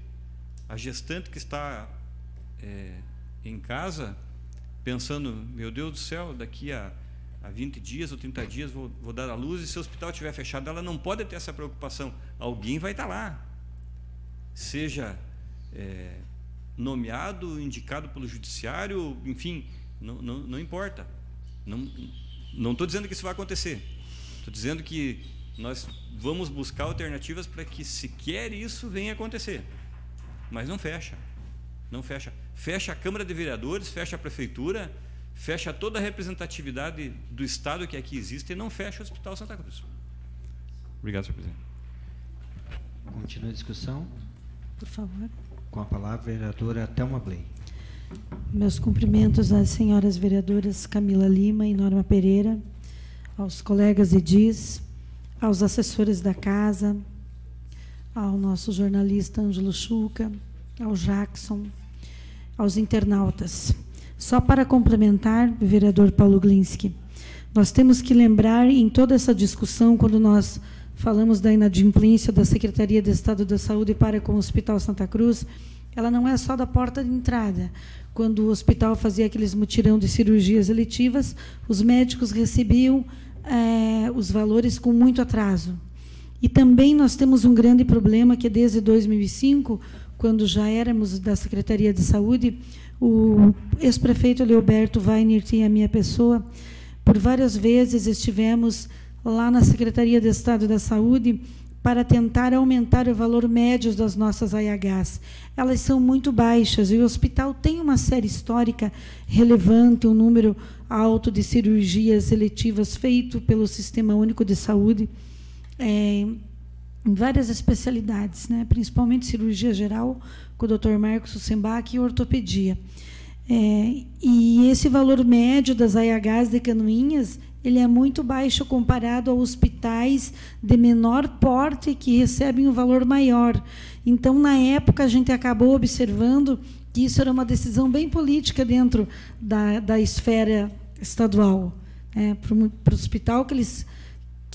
A gestante que está em casa, pensando, meu Deus do céu, daqui a 20 dias ou 30 dias vou dar à luz, e se o hospital estiver fechado, ela não pode ter essa preocupação. Alguém vai estar lá. Seja nomeado, indicado pelo judiciário, enfim, não importa. Não estou dizendo que isso vai acontecer. Estou dizendo que nós vamos buscar alternativas para que sequer isso venha acontecer. Mas não fecha. Não fecha. Fecha a Câmara de Vereadores, fecha a Prefeitura, fecha toda a representatividade do Estado que aqui existe e não fecha o Hospital Santa Cruz. Obrigado, senhor presidente. Continua a discussão. Por favor. Com a palavra, a vereadora Thelma Bley. Meus cumprimentos às senhoras vereadoras Camila Lima e Norma Pereira, aos colegas edis, aos assessores da casa, ao nosso jornalista Ângelo Chuca, ao Jackson, aos internautas. Só para complementar, vereador Paulo Glinski, nós temos que lembrar em toda essa discussão, quando nós falamos da inadimplência da Secretaria de Estado da Saúde para com o Hospital Santa Cruz, ela não é só da porta de entrada. Quando o hospital fazia aqueles mutirão de cirurgias eletivas, os médicos recebiam os valores com muito atraso. E também nós temos um grande problema que desde 2005, quando já éramos da Secretaria de Saúde, o ex-prefeito Leoberto Weiner e a minha pessoa, por várias vezes estivemos lá na Secretaria de Estado da Saúde para tentar aumentar o valor médio das nossas AHs. Elas são muito baixas e o hospital tem uma série histórica relevante, um número alto de cirurgias eletivas feito pelo Sistema Único de Saúde, em várias especialidades, né? Principalmente cirurgia geral, com o Dr. Marcos Sussenbach, e ortopedia. E esse valor médio das AHs de Canoinhas, ele é muito baixo comparado a hospitais de menor porte que recebem um valor maior. Então, na época, a gente acabou observando que isso era uma decisão bem política dentro da esfera estadual. Para o hospital que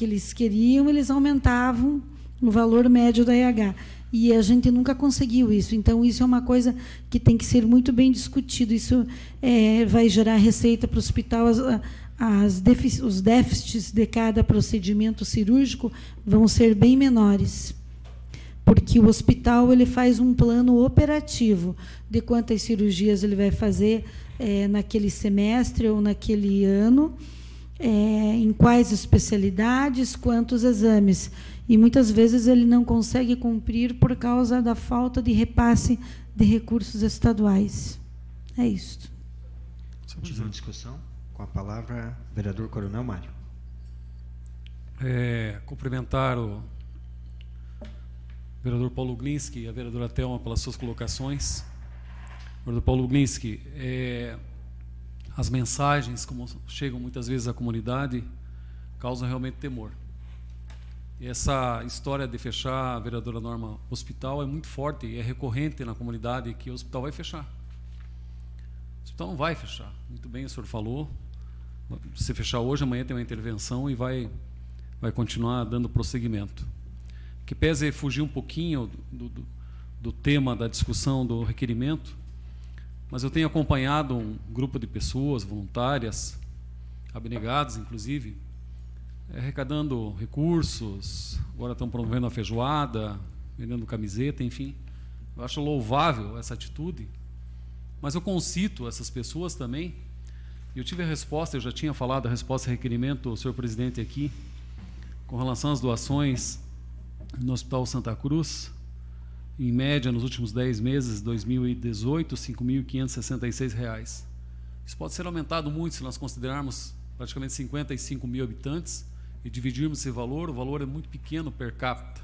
eles queriam, eles aumentavam o valor médio da AH. E a gente nunca conseguiu isso. Então, isso é uma coisa que tem que ser muito bem discutido. Isso vai gerar receita para o hospital. Os déficits de cada procedimento cirúrgico vão ser bem menores, porque o hospital ele faz um plano operativo de quantas cirurgias ele vai fazer naquele semestre ou naquele ano, em quais especialidades, quantos exames. E muitas vezes ele não consegue cumprir por causa da falta de repasse de recursos estaduais. É isto. Continua a discussão. Com a palavra, vereador Coronel Mário. Cumprimentar o vereador Paulo Glinski e a vereadora Thelma pelas suas colocações. Vereador Paulo Glinski, as mensagens, como chegam muitas vezes à comunidade, causam realmente temor. E essa história de fechar, a vereadora Norma, hospital é muito forte e é recorrente na comunidade que o hospital vai fechar. O hospital não vai fechar. Muito bem, o senhor falou. Se fechar hoje, amanhã tem uma intervenção e vai continuar dando prosseguimento. Que pese fugir um pouquinho do tema da discussão do requerimento, mas eu tenho acompanhado um grupo de pessoas voluntárias, abnegadas inclusive, arrecadando recursos, agora estão promovendo a feijoada, vendendo camiseta, enfim. Eu acho louvável essa atitude, mas eu concito essas pessoas também. Eu tive a resposta, eu já tinha falado a resposta ao requerimento, senhor presidente, aqui, com relação às doações no Hospital Santa Cruz, em média, nos últimos 10 meses, 2018, R$ 5.566. Isso pode ser aumentado muito se nós considerarmos praticamente 55 mil habitantes e dividirmos esse valor. O valor é muito pequeno per capita.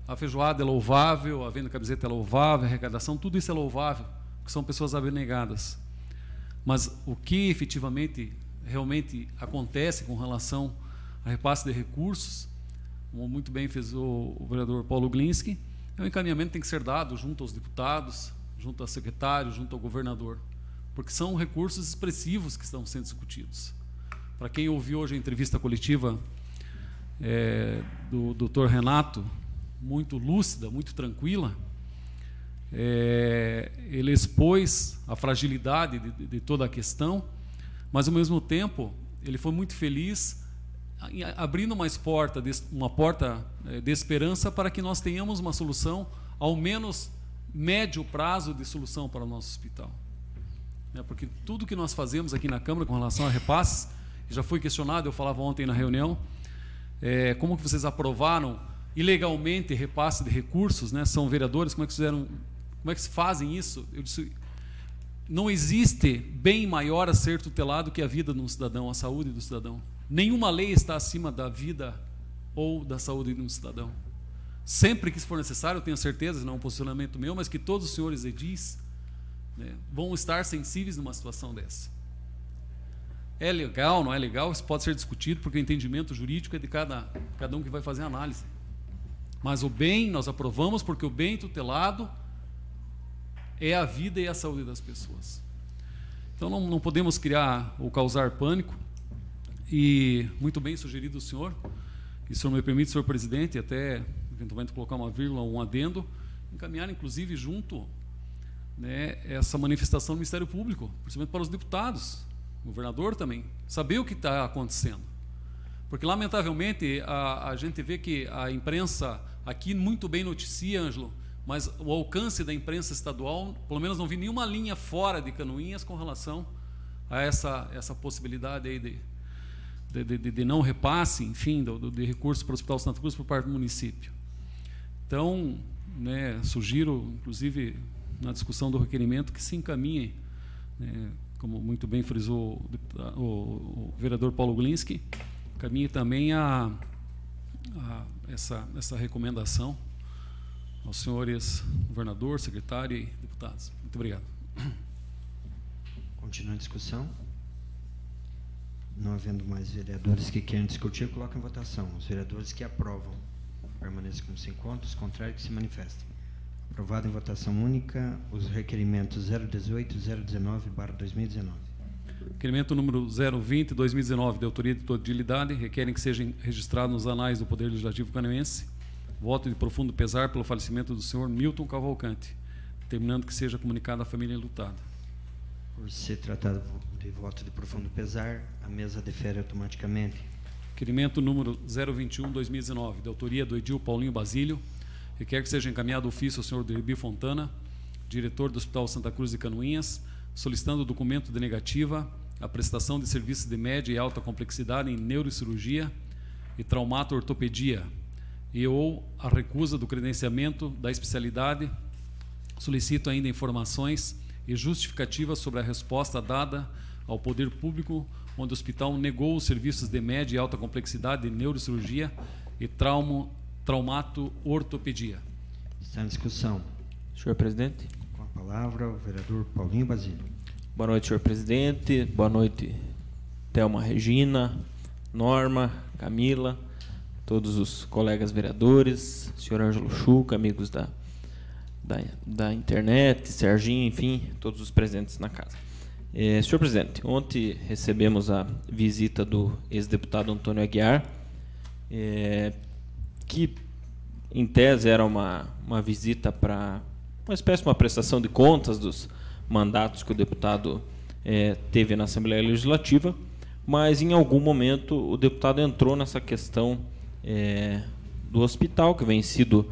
A feijoada é louvável, a venda de camiseta é louvável, a arrecadação, tudo isso é louvável, porque são pessoas abnegadas. Mas o que efetivamente, realmente acontece com relação a repasse de recursos, como muito bem fez o vereador Paulo Glinski, o encaminhamento tem que ser dado junto aos deputados, junto ao secretário, junto ao governador, porque são recursos expressivos que estão sendo discutidos. Para quem ouviu hoje a entrevista coletiva do Dr. Renato, muito lúcida, muito tranquila, ele expôs a fragilidade de toda a questão, mas ao mesmo tempo ele foi muito feliz abrindo uma porta de esperança para que nós tenhamos uma solução, ao menos médio prazo de solução para o nosso hospital. Porque tudo que nós fazemos aqui na Câmara com relação a repasses, já foi questionado, eu falava ontem na reunião, como que vocês aprovaram ilegalmente repasse de recursos, né? São vereadores, como é que se fazem isso? Eu disse, não existe bem maior a ser tutelado que a vida de um cidadão, a saúde do cidadão. Nenhuma lei está acima da vida ou da saúde de um cidadão. Sempre que for necessário, eu tenho certeza, não é um posicionamento meu, mas que todos os senhores edis, né, vão estar sensíveis numa situação dessa. É legal, não é legal? Isso pode ser discutido, porque o entendimento jurídico é de cada um que vai fazer a análise. Mas o bem nós aprovamos, porque o bem tutelado é a vida e a saúde das pessoas. Então não podemos criar ou causar pânico. E muito bem sugerido do senhor, e se o senhor me permite, senhor presidente, até eventualmente colocar uma vírgula, um adendo, encaminhar inclusive junto, né, essa manifestação do Ministério Público, principalmente para os deputados, o governador também, saber o que está acontecendo. Porque, lamentavelmente, a gente vê que a imprensa aqui muito bem noticia, Ângelo, mas o alcance da imprensa estadual, pelo menos não vi nenhuma linha fora de Canoinhas com relação a essa possibilidade aí de não repasse, enfim, de recursos para o Hospital Santa Cruz por parte do município. Então, né, sugiro, inclusive, na discussão do requerimento, que se encaminhe, né, como muito bem frisou o vereador Paulo Glinski, encaminhe também essa recomendação aos senhores governador, secretário e deputados. Muito obrigado. Continua a discussão. Não havendo mais vereadores que querem discutir, eu coloco em votação. Os vereadores que aprovam permaneçam como se encontram, os contrários que se manifestem. Aprovado em votação única os requerimentos 018 e 019/2019. Requerimento número 020/2019, de autoria de totalidade, requerem que sejam registrados nos anais do Poder Legislativo canoense voto de profundo pesar pelo falecimento do senhor Milton Cavalcante, determinando que seja comunicada à família enlutada. Por ser tratado de voto de profundo pesar, a mesa defere automaticamente. Requerimento número 021/2019, de autoria do Edil Paulinho Basílio, requer que seja encaminhado ofício ao senhor Derby Fontana, diretor do Hospital Santa Cruz de Canoinhas, solicitando o documento de negativa à prestação de serviços de média e alta complexidade em neurocirurgia e traumato-ortopedia e ou a recusa do credenciamento da especialidade. Solicito ainda informações e justificativas sobre a resposta dada ao poder público, onde o hospital negou os serviços de média e alta complexidade de neurocirurgia e traumato-ortopedia. Está em discussão. Senhor presidente. Com a palavra, o vereador Paulinho Basílio. Boa noite, senhor presidente. Boa noite, Thelma Regina, Norma, Camila, todos os colegas vereadores, senhor Ângelo Chuca, amigos da internet, Serginho, enfim, todos os presentes na casa. Senhor presidente, ontem recebemos a visita do ex-deputado Antônio Aguiar, que em tese era uma visita para uma espécie de uma prestação de contas dos mandatos que o deputado teve na Assembleia Legislativa, mas em algum momento o deputado entrou nessa questão do hospital, que vem sido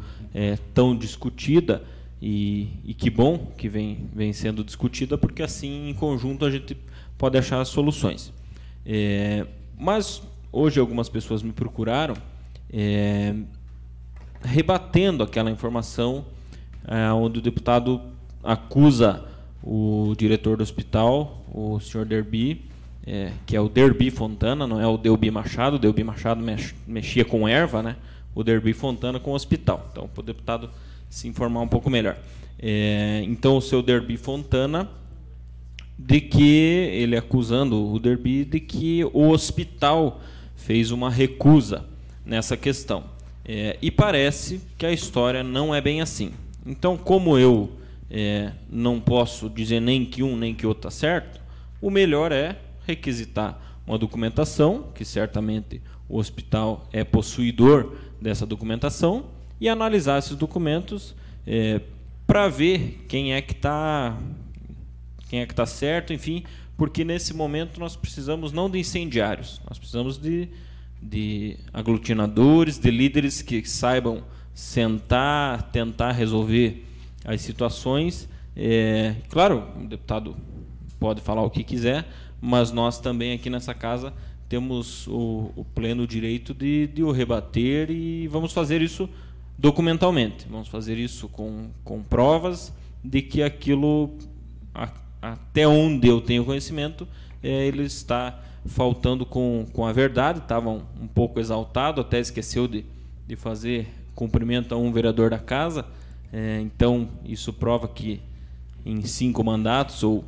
tão discutida, e que bom que vem sendo discutida, porque assim, em conjunto, a gente pode achar as soluções. Mas hoje algumas pessoas me procuraram rebatendo aquela informação onde o deputado acusa o diretor do hospital, o senhor Derby, que é o Derby Fontana, não é o Delby Machado. O Delby Machado mexia com erva, né? O Derby Fontana com o hospital. Então, para o deputado se informar um pouco melhor. Então, o seu Derby Fontana, de que ele acusando o Derby de que o hospital fez uma recusa nessa questão. E parece que a história não é bem assim. Então, como eu não posso dizer nem que um nem que outro está certo, o melhor é requisitar uma documentação, que certamente o hospital é possuidor dessa documentação, e analisar esses documentos para ver quem é que está certo, enfim, porque nesse momento nós precisamos não de incendiários, nós precisamos de aglutinadores, de líderes que saibam sentar, tentar resolver as situações. Claro, o deputado pode falar o que quiser, mas nós também aqui nessa casa temos o pleno direito de o rebater, e vamos fazer isso documentalmente, vamos fazer isso com provas de que aquilo, até onde eu tenho conhecimento, ele está faltando com a verdade. Estava um pouco exaltado, até esqueceu de fazer cumprimento a um vereador da casa. Então, isso prova que em 5 mandatos ou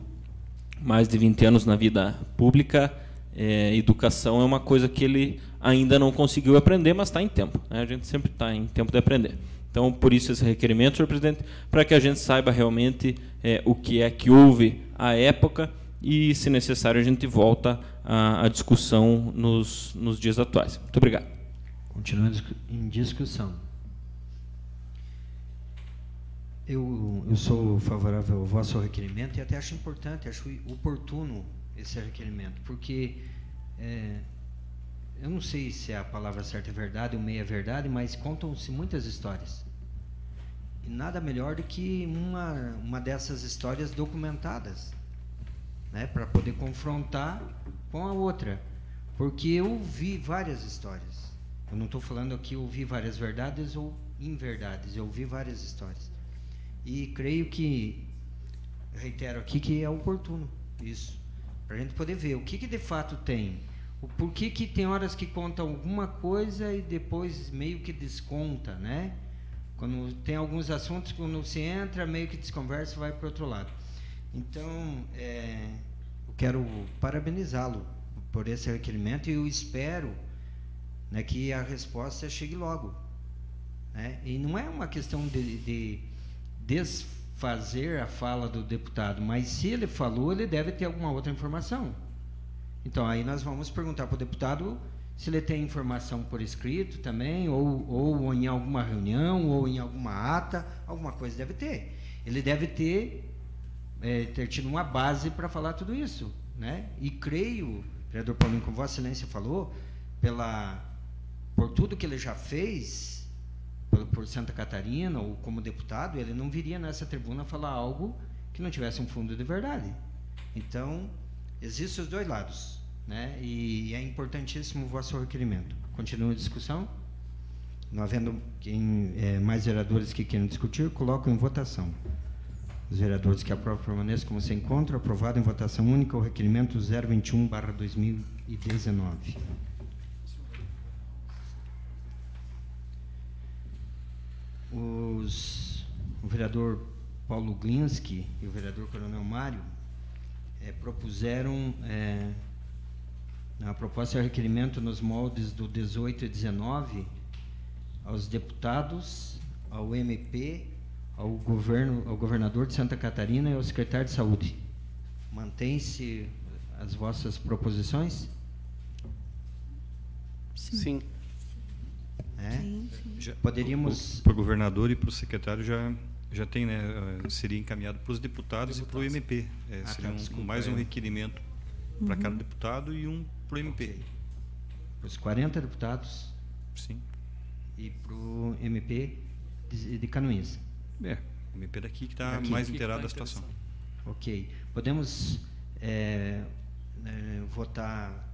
mais de 20 anos na vida pública, educação é uma coisa que ele ainda não conseguiu aprender, mas está em tempo, né? A gente sempre está em tempo de aprender. Então, por isso esse requerimento, senhor presidente, para que a gente saiba realmente o que é que houve à época, e, se necessário, a gente volta à discussão nos dias atuais. Muito obrigado. Continuando em discussão. Eu sou favorável ao vosso requerimento e até acho importante, acho oportuno esse requerimento, porque eu não sei se a palavra certa é verdade ou meia verdade, mas contam-se muitas histórias. E nada melhor do que uma dessas histórias documentadas, né, para poder confrontar com a outra. Porque eu vi várias histórias. Eu não estou falando aqui eu vi várias verdades ou inverdades, eu vi várias histórias. E creio que, reitero aqui, que é oportuno isso, para a gente poder ver o que de fato tem. Por que tem horas que conta alguma coisa e depois meio que desconta, né? Quando tem alguns assuntos, quando se entra, meio que desconversa e vai para o outro lado. Então, eu quero parabenizá-lo por esse requerimento, e eu espero, né, que a resposta chegue logo, né? E não é uma questão de desfazer a fala do deputado, mas se ele falou, ele deve ter alguma outra informação. Então, aí nós vamos perguntar para o deputado se ele tem informação por escrito também, ou em alguma reunião, ou em alguma ata, alguma coisa deve ter. Ele deve ter tido uma base para falar tudo isso, né? E creio, vereador Paulinho, como Vossa Excelência falou, por tudo que ele já fez por Santa Catarina, ou como deputado, ele não viria nessa tribuna falar algo que não tivesse um fundo de verdade. Então, existem os dois lados, né? E é importantíssimo o vosso requerimento. Continua a discussão. Não havendo mais vereadores que queiram discutir, coloco em votação. Os vereadores que aprovam permaneçam como se encontram. Aprovado em votação única o requerimento 021/2019. O vereador Paulo Glinski e o vereador Coronel Mário propuseram A proposta é o requerimento nos moldes do 18 e 19 aos deputados, ao MP, ao governador de Santa Catarina e ao secretário de Saúde. Mantém-se as vossas proposições? Sim. Sim. Poderíamos... Para o governador e para o secretário já tem, né? Seria encaminhado para os deputados e para o MP. Seria mais um requerimento para cada deputado e um para o MP. Okay. Os 40 deputados. Sim. E para o MP de Canoinhas. O MP daqui que está mais inteirado da situação. Ok. Podemos votar,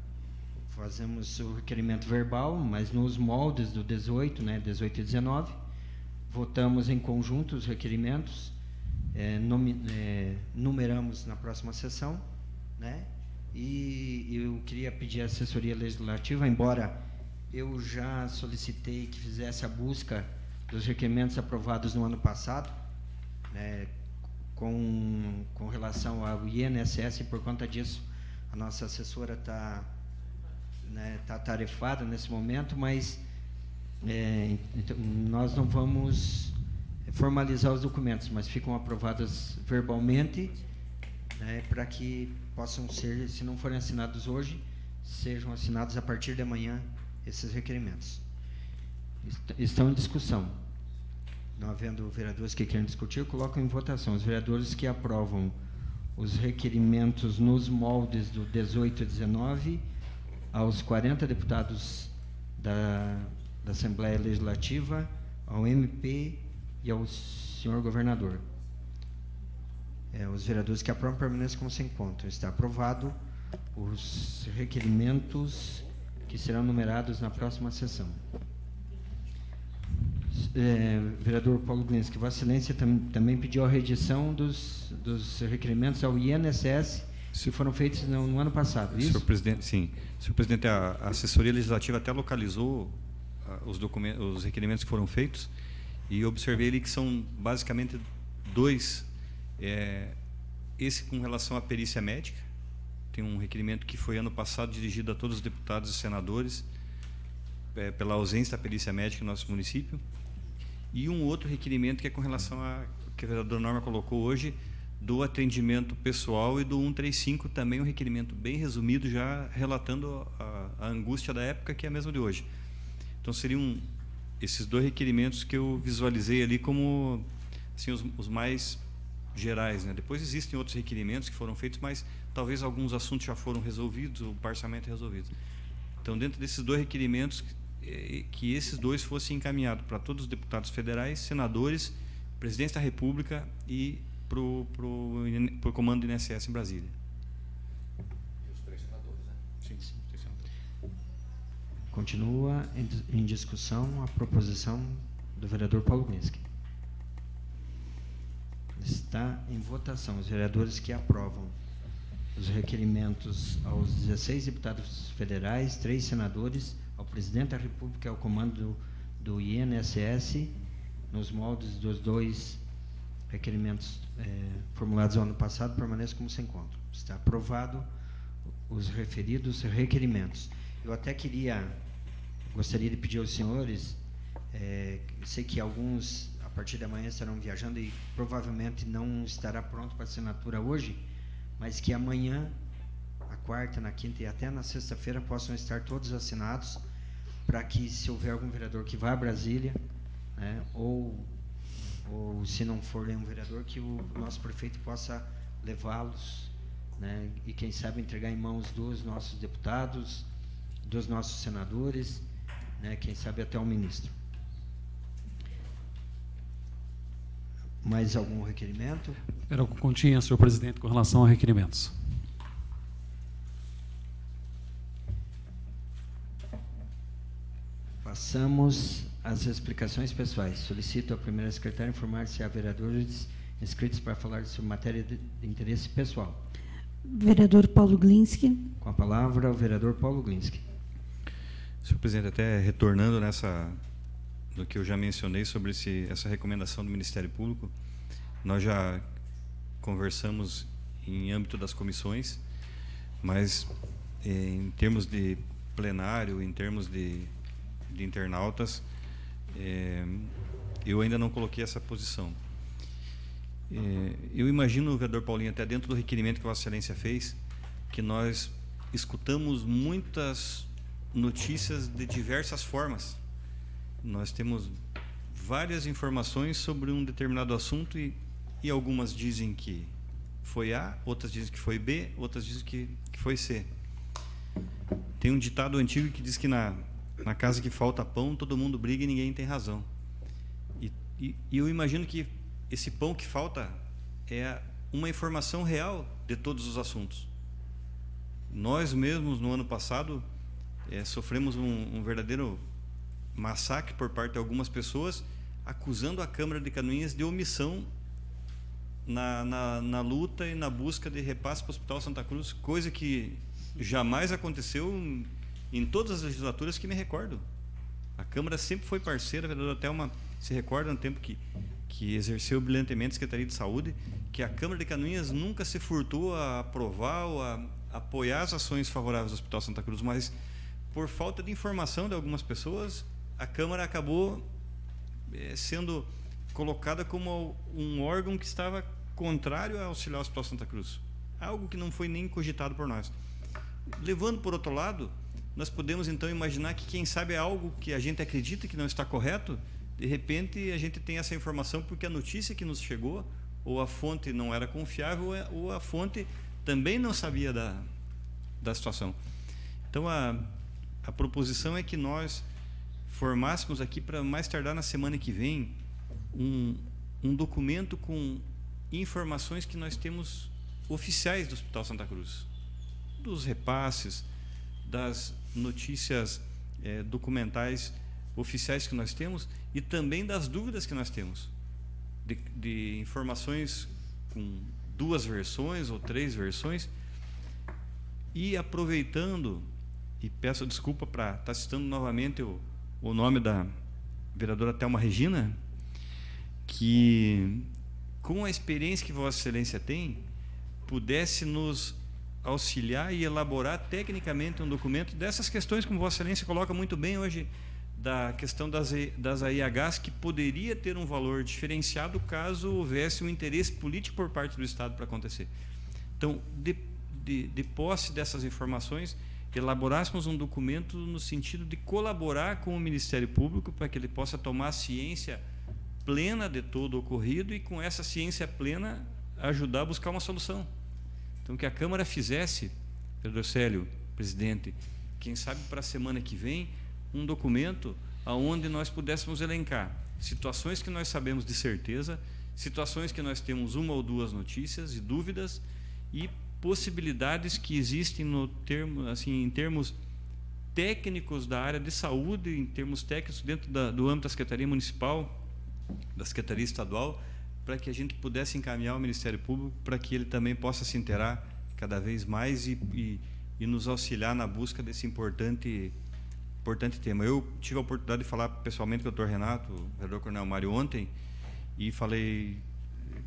fazemos o requerimento verbal, mas nos moldes do 18, né, 18 e 19, votamos em conjunto os requerimentos, numeramos na próxima sessão, né? E eu queria pedir à assessoria legislativa, embora eu já solicitei que fizesse a busca dos requerimentos aprovados no ano passado, né, com relação ao INSS, e por conta disso a nossa assessora está atarefada nesse momento, mas então, nós não vamos formalizar os documentos, mas ficam aprovados verbalmente, né, para que possam ser, se não forem assinados hoje, sejam assinados a partir de amanhã esses requerimentos. Estão em discussão. Não havendo vereadores que queiram discutir, eu coloco em votação. Os vereadores que aprovam os requerimentos nos moldes do 18 e 19 aos 40 deputados da Assembleia Legislativa, ao MP e ao senhor governador. Os vereadores que aprovam permanecem como se encontram. Está aprovado os requerimentos que serão numerados na próxima sessão. Vereador Paulo Glinski, Vossa Excelência também pediu a reedição dos requerimentos ao INSS que foram feitos no ano passado, isso? Senhor presidente, sim. Senhor presidente, a assessoria legislativa até localizou os requerimentos que foram feitos e observei ali que são basicamente dois. Esse com relação à perícia médica, tem um requerimento que foi ano passado dirigido a todos os deputados e senadores pela ausência da perícia médica no nosso município, e um outro requerimento que é com relação a que a vereadora Norma colocou hoje, do atendimento pessoal, e do 135, também um requerimento bem resumido, já relatando a angústia da época, que é a mesma de hoje. Então seriam esses dois requerimentos que eu visualizei ali como assim, os mais gerais, né? Depois existem outros requerimentos que foram feitos, mas talvez alguns assuntos já foram resolvidos, o parcelamento é resolvido. Então, dentro desses dois requerimentos, que esses dois fossem encaminhados para todos os deputados federais, senadores, presidente da República e para o comando do INSS em Brasília. E os 3 senadores, né? Sim, sim, 3 senadores. Continua em discussão a proposição do vereador Paulo Glinski. Está em votação. Os vereadores que aprovam os requerimentos aos 16 deputados federais, 3 senadores, ao presidente da República e ao comando do INSS, nos moldes dos 2 requerimentos formulados no ano passado, permaneçam como se encontram. Está aprovado os referidos requerimentos. Eu até gostaria de pedir aos senhores, sei que alguns a partir de amanhã estarão viajando e provavelmente não estará pronto para assinatura hoje, mas que amanhã, na quarta, na quinta e até na sexta-feira possam estar todos assinados, para que, se houver algum vereador que vá a Brasília, né, ou se não for nenhum vereador, que o nosso prefeito possa levá-los, né, e quem sabe entregar em mãos dos nossos deputados, dos nossos senadores, né, quem sabe até o ministro. Mais algum requerimento? Era o que continha, senhor presidente, com relação a requerimentos. Passamos às explicações pessoais. Solicito à primeira secretária informar se há vereadores inscritos para falar sobre matéria de interesse pessoal. Vereador Paulo Glinski. Com a palavra, o vereador Paulo Glinski. Senhor presidente, até retornando do que eu já mencionei sobre essa recomendação do Ministério Público, nós já conversamos em âmbito das comissões, mas em termos de plenário, em termos de internautas, eu ainda não coloquei essa posição. Eu imagino, vereador Paulinho, até dentro do requerimento que Vossa Excelência fez, que nós escutamos muitas notícias de diversas formas. Nós temos várias informações sobre um determinado assunto e algumas dizem que foi A, outras dizem que foi B, outras dizem que foi C. Tem um ditado antigo que diz que na casa que falta pão, todo mundo briga e ninguém tem razão. E eu imagino que esse pão que falta é uma informação real de todos os assuntos. Nós mesmos, no ano passado, sofremos um verdadeiro massacre por parte de algumas pessoas, acusando a Câmara de Canoinhas de omissão na luta e na busca de repasse para o Hospital Santa Cruz, coisa que jamais aconteceu em todas as legislaturas que me recordo. A Câmara sempre foi parceira, a vereadora Thelma se recorda no tempo que exerceu brilhantemente a Secretaria de Saúde, que a Câmara de Canoinhas nunca se furtou a aprovar ou a apoiar as ações favoráveis ao Hospital Santa Cruz, mas por falta de informação de algumas pessoas, a Câmara acabou sendo colocada como um órgão que estava contrário a auxiliar o Hospital Santa Cruz, algo que não foi nem cogitado por nós. Levando por outro lado, nós podemos então imaginar que quem sabe é algo que a gente acredita que não está correto, de repente a gente tem essa informação porque a notícia que nos chegou, ou a fonte não era confiável, ou a fonte também não sabia da situação. Então a proposição é que nós formássemos aqui, para mais tardar na semana que vem, um documento com informações que nós temos oficiais do Hospital Santa Cruz, dos repasses, das notícias documentais oficiais que nós temos e também das dúvidas que nós temos, de informações com 2 versões ou 3 versões. E aproveitando, e peço desculpa para estar citando novamente o nome da vereadora Thelma Regina, que com a experiência que Vossa Excelência tem, pudesse nos auxiliar e elaborar tecnicamente um documento dessas questões, como Vossa Excelência coloca muito bem hoje, da questão das AIHs, que poderia ter um valor diferenciado caso houvesse um interesse político por parte do Estado para acontecer. Então, de posse dessas informações, elaborássemos um documento no sentido de colaborar com o Ministério Público para que ele possa tomar ciência plena de todo o ocorrido e, com essa ciência plena, ajudar a buscar uma solução. Então, que a Câmara fizesse, vereador Célio, presidente, quem sabe para a semana que vem, um documento onde nós pudéssemos elencar situações que nós sabemos de certeza, situações que nós temos 1 ou 2 notícias e dúvidas, e possibilidades que existem em termos técnicos da área de saúde, em termos técnicos dentro do âmbito da Secretaria Municipal, da Secretaria Estadual, para que a gente pudesse encaminhar o Ministério Público para que ele também possa se inteirar cada vez mais e nos auxiliar na busca desse importante tema. Eu tive a oportunidade de falar pessoalmente com o Dr. Renato, o vereador Coronel Mário, ontem, e falei: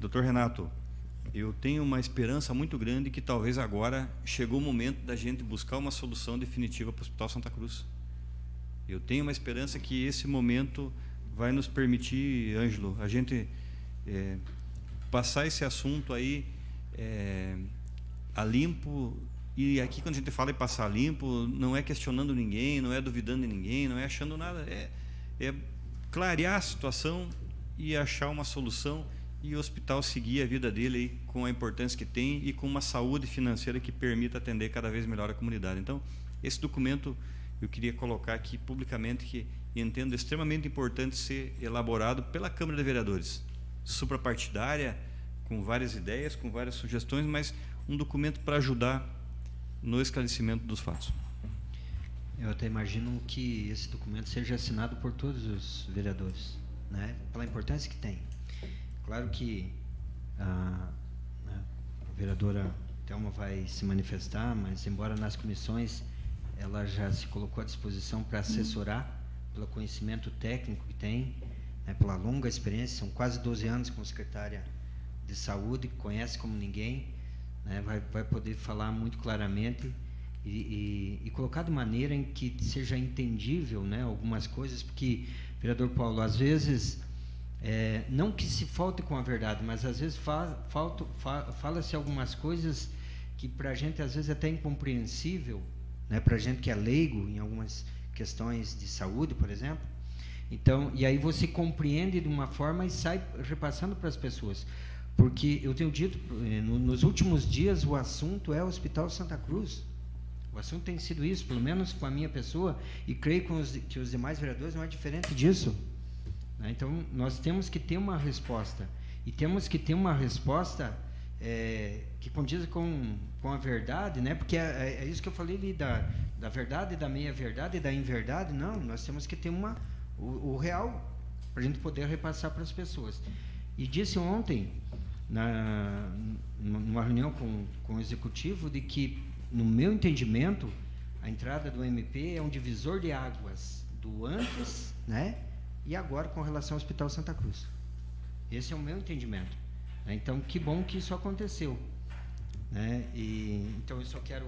Dr. Renato, eu tenho uma esperança muito grande que talvez agora chegou o momento da gente buscar uma solução definitiva para o Hospital Santa Cruz. Eu tenho uma esperança que esse momento vai nos permitir, Ângelo, a gente passar esse assunto aí a limpo. E aqui, quando a gente fala em passar limpo, não é questionando ninguém, não é duvidando de ninguém, não é achando nada, é clarear a situação e achar uma solução, e o hospital seguir a vida dele aí, com a importância que tem e com uma saúde financeira que permita atender cada vez melhor a comunidade. Então, esse documento eu queria colocar aqui publicamente, que entendo extremamente importante ser elaborado pela Câmara de Vereadores, suprapartidária, com várias ideias, com várias sugestões, mas um documento para ajudar no esclarecimento dos fatos. Eu até imagino que esse documento seja assinado por todos os vereadores, né? Pela importância que tem. Claro que a vereadora Thelma vai se manifestar, mas embora nas comissões ela já se colocou à disposição para assessorar pelo conhecimento técnico que tem, né, pela longa experiência, são quase 12 anos como secretária de saúde, conhece como ninguém, né, vai poder falar muito claramente e colocar de maneira em que seja entendível, né, algumas coisas, porque, vereador Paulo, às vezes, não que se falte com a verdade, mas às vezes fala-se algumas coisas que para a gente às vezes é até incompreensível, né, para a gente que é leigo em algumas questões de saúde, por exemplo. Então, e aí você compreende de uma forma e sai repassando para as pessoas. Porque eu tenho dito, nos últimos dias, o assunto é o Hospital Santa Cruz. O assunto tem sido isso, pelo menos com a minha pessoa, e creio que os demais vereadores não é diferente disso. Então, nós temos que ter uma resposta. E temos que ter uma resposta que condiz com a verdade, né? Porque é isso que eu falei ali, da verdade, da meia-verdade e da inverdade. Não, nós temos que ter o real para a gente poder repassar para as pessoas. E disse ontem, numa reunião com o executivo, de que, no meu entendimento, a entrada do MP é um divisor de águas do antes, né, e agora com relação ao Hospital Santa Cruz. Esse é o meu entendimento. Então, que bom que isso aconteceu. Né? Então, eu só quero...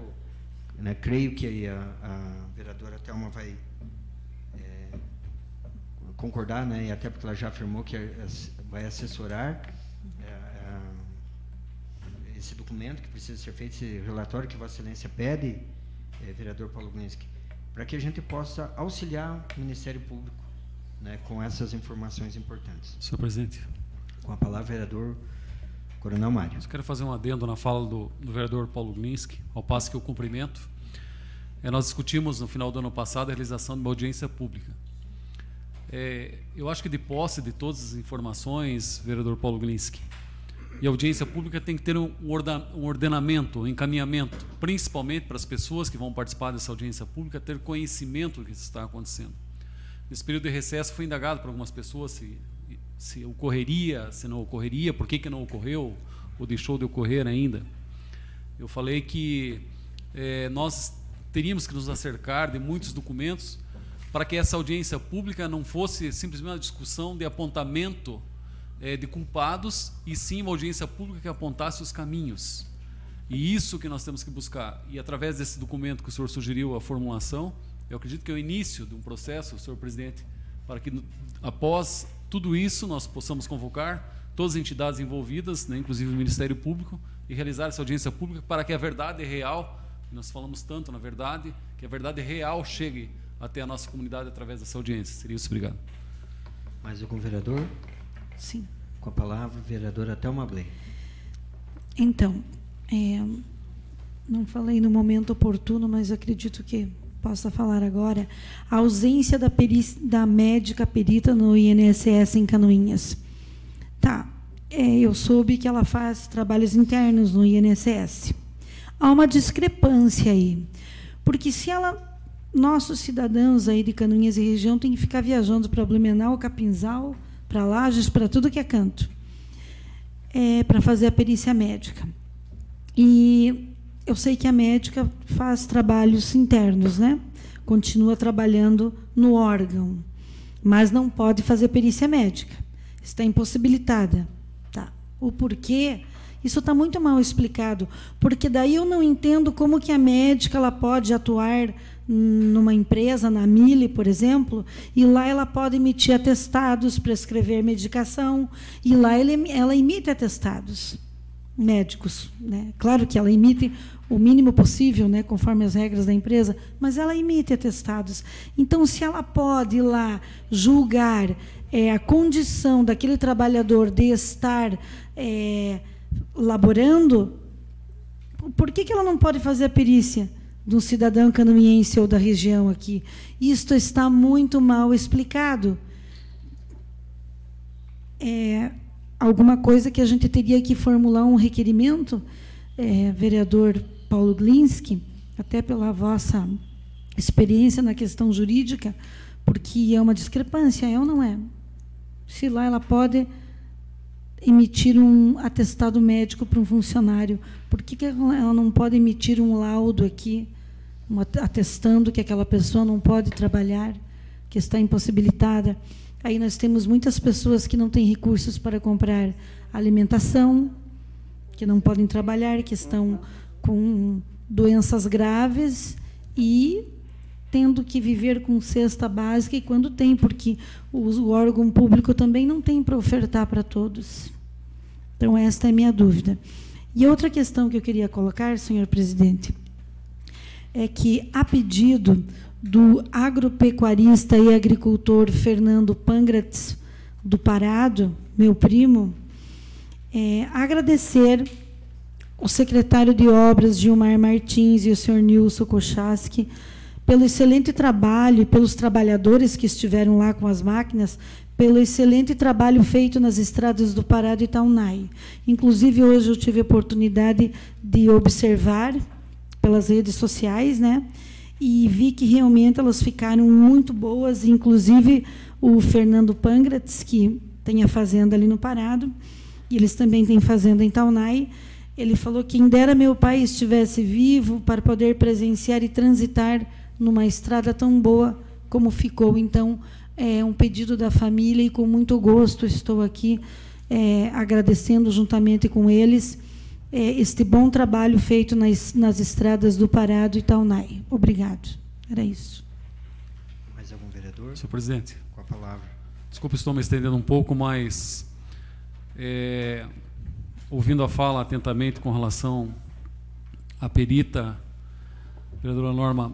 Né, creio que a vereadora Thelma vai concordar, né, e até porque ela já afirmou que vai assessorar esse documento que precisa ser feito, esse relatório que Vossa Excelência pede, vereador Paulo Glinski, para que a gente possa auxiliar o Ministério Público, né, com essas informações importantes. Senhor presidente. Com a palavra, vereador Coronel Mário. Eu quero fazer um adendo na fala do vereador Paulo Glinski, ao passo que eu cumprimento. Nós discutimos, no final do ano passado, a realização de uma audiência pública. Eu acho que, de posse de todas as informações, vereador Paulo Glinski, e a audiência pública tem que ter um ordenamento, um encaminhamento, principalmente para as pessoas que vão participar dessa audiência pública, ter conhecimento do que está acontecendo. Nesse período de recesso, foi indagado por algumas pessoas se ocorreria, se não ocorreria, por que não ocorreu, ou deixou de ocorrer ainda. Eu falei que nós teríamos que nos acercar de muitos documentos para que essa audiência pública não fosse simplesmente uma discussão de apontamento de culpados, e sim uma audiência pública que apontasse os caminhos. E isso que nós temos que buscar. E através desse documento que o senhor sugeriu a formulação, eu acredito que é o início de um processo, senhor presidente, para que após tudo isso nós possamos convocar todas as entidades envolvidas, né, inclusive o Ministério Público, e realizar essa audiência pública para que a verdade real, nós falamos tanto na verdade, que a verdade real chegue até a nossa comunidade através dessa audiência. Seria isso, obrigado. Mais algum vereador? Sim. Com a palavra, vereadora Thelma Bley. Então, não falei no momento oportuno, mas acredito que possa falar agora. A ausência da médica perita no INSS em Canoinhas. Tá. Eu soube que ela faz trabalhos internos no INSS. Há uma discrepância aí. Porque se nossos cidadãos aí de Canoinhas e região têm que ficar viajando para Blumenau, Capinzal, para Lages, para tudo que é canto, para fazer a perícia médica. E eu sei que a médica faz trabalhos internos, né? Continua trabalhando no órgão, mas não pode fazer perícia médica. Está impossibilitada. Tá. O porquê? Isso está muito mal explicado, porque daí eu não entendo como que a médica ela pode atuar numa empresa, na Mille, por exemplo, e lá ela pode emitir atestados, prescrever medicação, e lá ela emite atestados médicos, né? Claro que ela emite o mínimo possível, né, conforme as regras da empresa, mas ela emite atestados. Então, se ela pode ir lá julgar a condição daquele trabalhador de estar laborando, por que ela não pode fazer a perícia de um cidadão canoinhense ou da região aqui? Isto está muito mal explicado. Alguma coisa que a gente teria que formular um requerimento, vereador Paulo Glinski, até pela vossa experiência na questão jurídica, porque é uma discrepância, ou não é? Se lá ela pode emitir um atestado médico para um funcionário, por que ela não pode emitir um laudo aqui, atestando que aquela pessoa não pode trabalhar, que está impossibilitada? Aí nós temos muitas pessoas que não têm recursos para comprar alimentação, que não podem trabalhar, que estão com doenças graves e tendo que viver com cesta básica, e quando tem, porque o órgão público também não tem para ofertar para todos. Então, esta é a minha dúvida. E outra questão que eu queria colocar, senhor presidente, é que, a pedido do agropecuarista e agricultor Fernando Pangratz, do Parado, meu primo, agradecer o secretário de Obras, Gilmar Martins, e o senhor Nilson Kochaski, pelo excelente trabalho, e pelos trabalhadores que estiveram lá com as máquinas, pelo excelente trabalho feito nas estradas do Parado e Itaunai. Inclusive, hoje eu tive a oportunidade de observar pelas redes sociais, né? E vi que realmente elas ficaram muito boas, inclusive o Fernando Pangratz, que tem a fazenda ali no Parado, e eles também têm fazenda em Itaunai. Ele falou que quem dera meu pai estivesse vivo para poder presenciar e transitar numa estrada tão boa como ficou. Então, é um pedido da família, e com muito gosto estou aqui agradecendo juntamente com eles este bom trabalho feito nas estradas do Parado e Itaunai. Obrigado. Era isso. Mais algum vereador? Senhor presidente. Com a palavra. Desculpe, estou me estendendo um pouco, mas ouvindo a fala atentamente com relação à perita, vereadora Norma,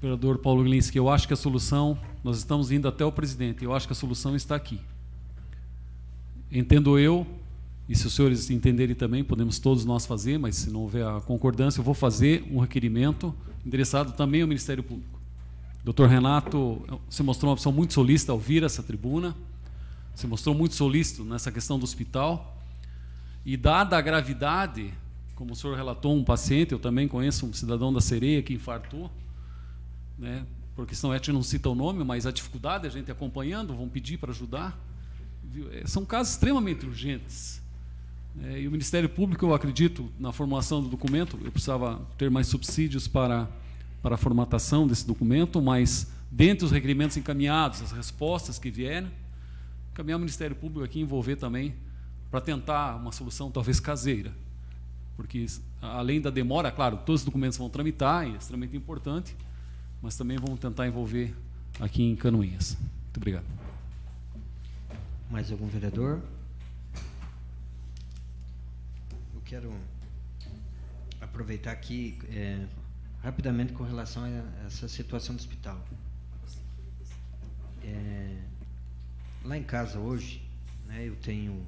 vereador Paulo Glinski, eu acho que a solução, nós estamos indo até o presidente, eu acho que a solução está aqui. Entendo eu, e se os senhores entenderem também, podemos todos nós fazer, mas se não houver a concordância, eu vou fazer um requerimento endereçado também ao Ministério Público. Doutor Renato, você mostrou uma pessoa muito solícita ao vir a essa tribuna, você mostrou muito solícito nessa questão do hospital, e dada a gravidade, como o senhor relatou, um paciente, eu também conheço um cidadão da Sereia que infartou, né, por questão ética não cita o nome, mas a dificuldade, a gente acompanhando, vão pedir para ajudar. São casos extremamente urgentes. E o Ministério Público, eu acredito, na formulação do documento, eu precisava ter mais subsídios para a formatação desse documento, mas, dentre os requerimentos encaminhados, as respostas que vieram, caminhar o Ministério Público aqui, envolver também, para tentar uma solução talvez caseira. Porque, além da demora, claro, todos os documentos vão tramitar, e é extremamente importante, mas também vamos tentar envolver aqui em Canoinhas. Muito obrigado. Mais algum vereador? Eu quero aproveitar aqui rapidamente com relação a essa situação do hospital. Lá em casa hoje, né, eu tenho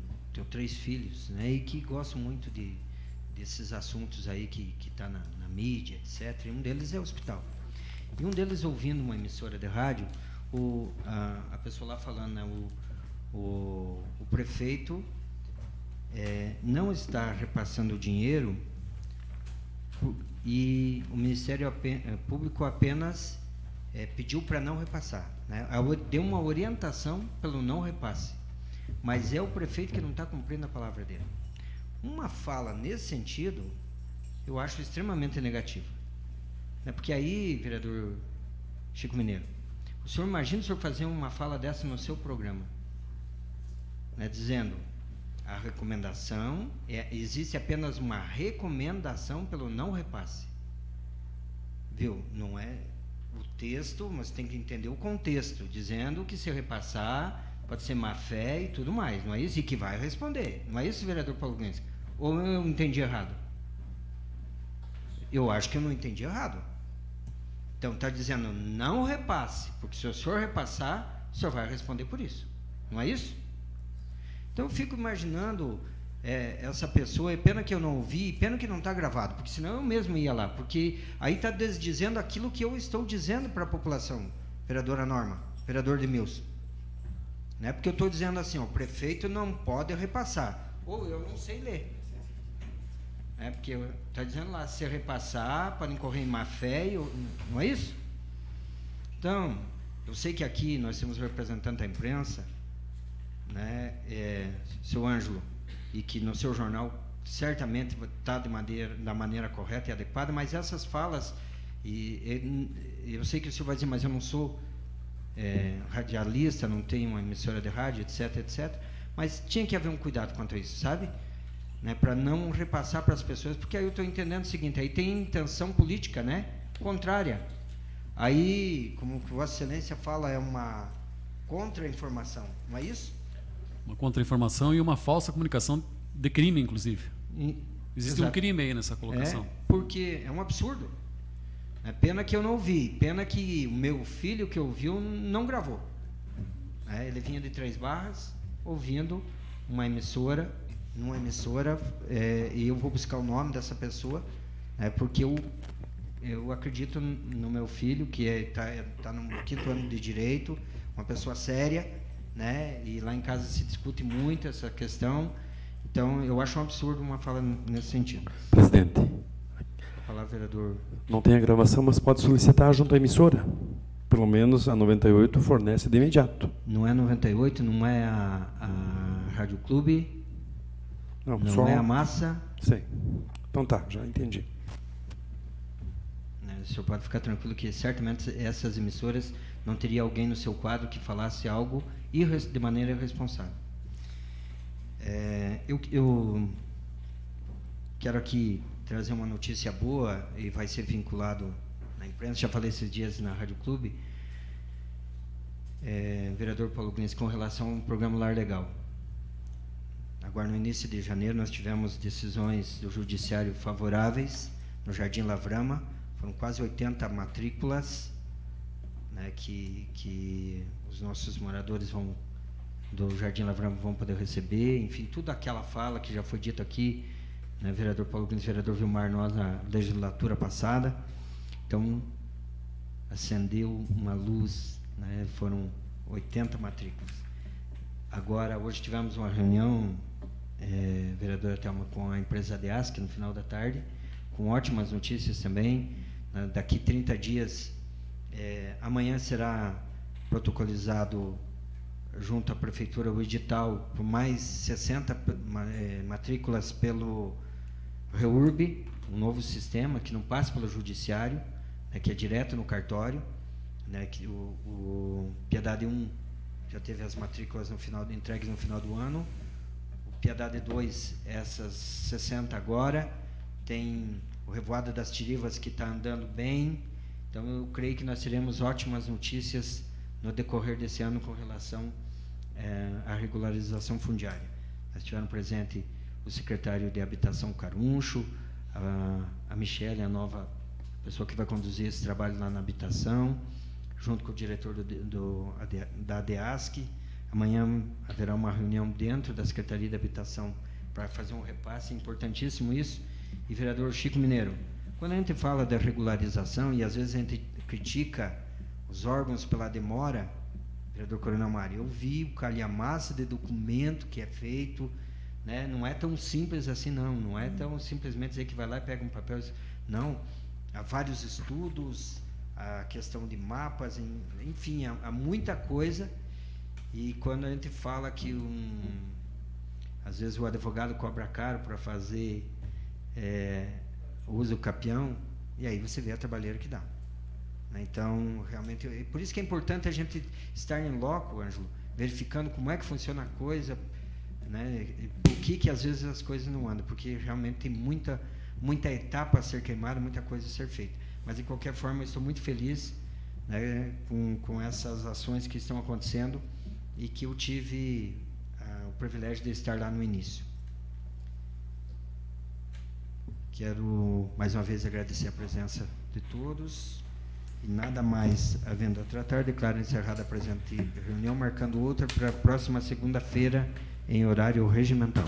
3 filhos, né, e que gostam muito desses assuntos aí que tá na mídia, etc. E um deles é o hospital. E um deles, ouvindo uma emissora de rádio, a pessoa lá falando, né, o prefeito não está repassando o dinheiro e o Ministério Público apenas pediu para não repassar, né? Deu uma orientação pelo não repasse, mas é o prefeito que não está cumprindo a palavra dele. Uma fala nesse sentido, eu acho extremamente negativa. Porque aí, vereador Chico Mineiro, o senhor imagina o senhor fazer uma fala dessa no seu programa, né, dizendo a recomendação, existe apenas uma recomendação pelo não repasse. Viu? Não é o texto, mas tem que entender o contexto, dizendo que se repassar pode ser má fé e tudo mais, não é isso? E que vai responder. Não é isso, vereador Paulo Glinski? Ou eu entendi errado? Eu acho que eu não entendi errado. Então, está dizendo não repasse, porque se o senhor repassar, o senhor vai responder por isso. Não é isso? Então, eu fico imaginando essa pessoa, é pena que eu não ouvi, pena que não está gravado, porque senão eu mesmo ia lá, porque aí está desdizendo aquilo que eu estou dizendo para a população, vereadora Norma, vereador Demilson. Né? Porque eu estou dizendo assim, ó, o prefeito não pode repassar, ou eu não sei ler. Porque está dizendo lá, se repassar, para incorrer em má fé, não é isso? Então, eu sei que aqui nós temos representante da imprensa, né, seu Ângelo, e que no seu jornal certamente está da maneira correta e adequada, mas essas falas, eu sei que o senhor vai dizer, mas eu não sou radialista, não tenho uma emissora de rádio, etc, etc, mas tinha que haver um cuidado quanto a isso, sabe? né, para não repassar para as pessoas, porque aí eu estou entendendo o seguinte, aí tem intenção política, né, contrária. Aí, como Vossa Excelência fala, é uma contra-informação, não é isso? Uma contra-informação e uma falsa comunicação de crime, inclusive. Existe um crime aí nessa colocação. Porque é um absurdo. É pena que eu não vi, pena que o meu filho que ouviu não gravou. Ele vinha de Três Barras, ouvindo numa emissora, e eu vou buscar o nome dessa pessoa, porque eu acredito no meu filho, que está no 5º ano de Direito, uma pessoa séria, né? E lá em casa se discute muito essa questão. Então, eu acho um absurdo uma fala nesse sentido. Presidente. Falar, vereador. Não tem a gravação, mas pode solicitar junto à emissora. Pelo menos a 98 fornece de imediato. Não é 98, não é a Rádio Clube, não só é a Massa. Sim. Então tá, já entendi. O senhor pode ficar tranquilo que certamente essas emissoras não teria alguém no seu quadro que falasse algo de maneira irresponsável. Eu quero aqui trazer uma notícia boa e vai ser vinculado na imprensa. Já falei esses dias na Rádio Clube, vereador Paulo Glins, com relação ao programa Lar Legal. Agora, no início de janeiro, nós tivemos decisões do Judiciário favoráveis no Jardim Lavrama. Foram quase 80 matrículas, né, que os nossos moradores do Jardim Lavrama vão poder receber. Enfim, tudo aquela fala que já foi dita aqui, né, vereador Paulo Glins, vereador Vilmar, nós na legislatura passada. Então, acendeu uma luz, né, foram 80 matrículas. Agora, hoje tivemos uma reunião, vereadora Thelma, com a empresa DEASC no final da tarde, com ótimas notícias também. Daqui 30 dias, amanhã será protocolizado junto à Prefeitura o edital por mais 60 matrículas pelo REURB, um novo sistema que não passa pelo Judiciário, né, que é direto no cartório, né, que o Piedade 1 já teve as matrículas entregues no final do ano, o Piedade 2, essas 60 agora, tem o Revoada das Tirivas que está andando bem. Então eu creio que nós teremos ótimas notícias no decorrer desse ano com relação à regularização fundiária. Nós tivemos presente o secretário de Habitação Caruncho, a Michele, a nova pessoa que vai conduzir esse trabalho lá na habitação, junto com o diretor da DEASC. Amanhã haverá uma reunião dentro da Secretaria de Habitação para fazer um repasse, importantíssimo isso. E, vereador Chico Mineiro, quando a gente fala da regularização e às vezes a gente critica os órgãos pela demora, vereador Coronel Mário, eu vi o calhamaço de documento que é feito, né? Não é tão simples assim, não é tão simplesmente dizer que vai lá e pega um papel, não, há vários estudos, a questão de mapas, enfim, há muita coisa. E quando a gente fala que às vezes o advogado cobra caro para fazer usa o capião, e aí você vê a trabalheira que dá. Então, realmente, por isso que é importante a gente estar em loco, Ângelo, verificando como é que funciona a coisa, né? Por que às vezes as coisas não andam, porque realmente tem muita etapa a ser queimada, muita coisa a ser feita. Mas, de qualquer forma, eu estou muito feliz, né, com essas ações que estão acontecendo e que eu tive o privilégio de estar lá no início. Quero, mais uma vez, agradecer a presença de todos. E nada mais havendo a tratar, declaro encerrada a presente reunião, marcando outra para a próxima segunda-feira, em horário regimental.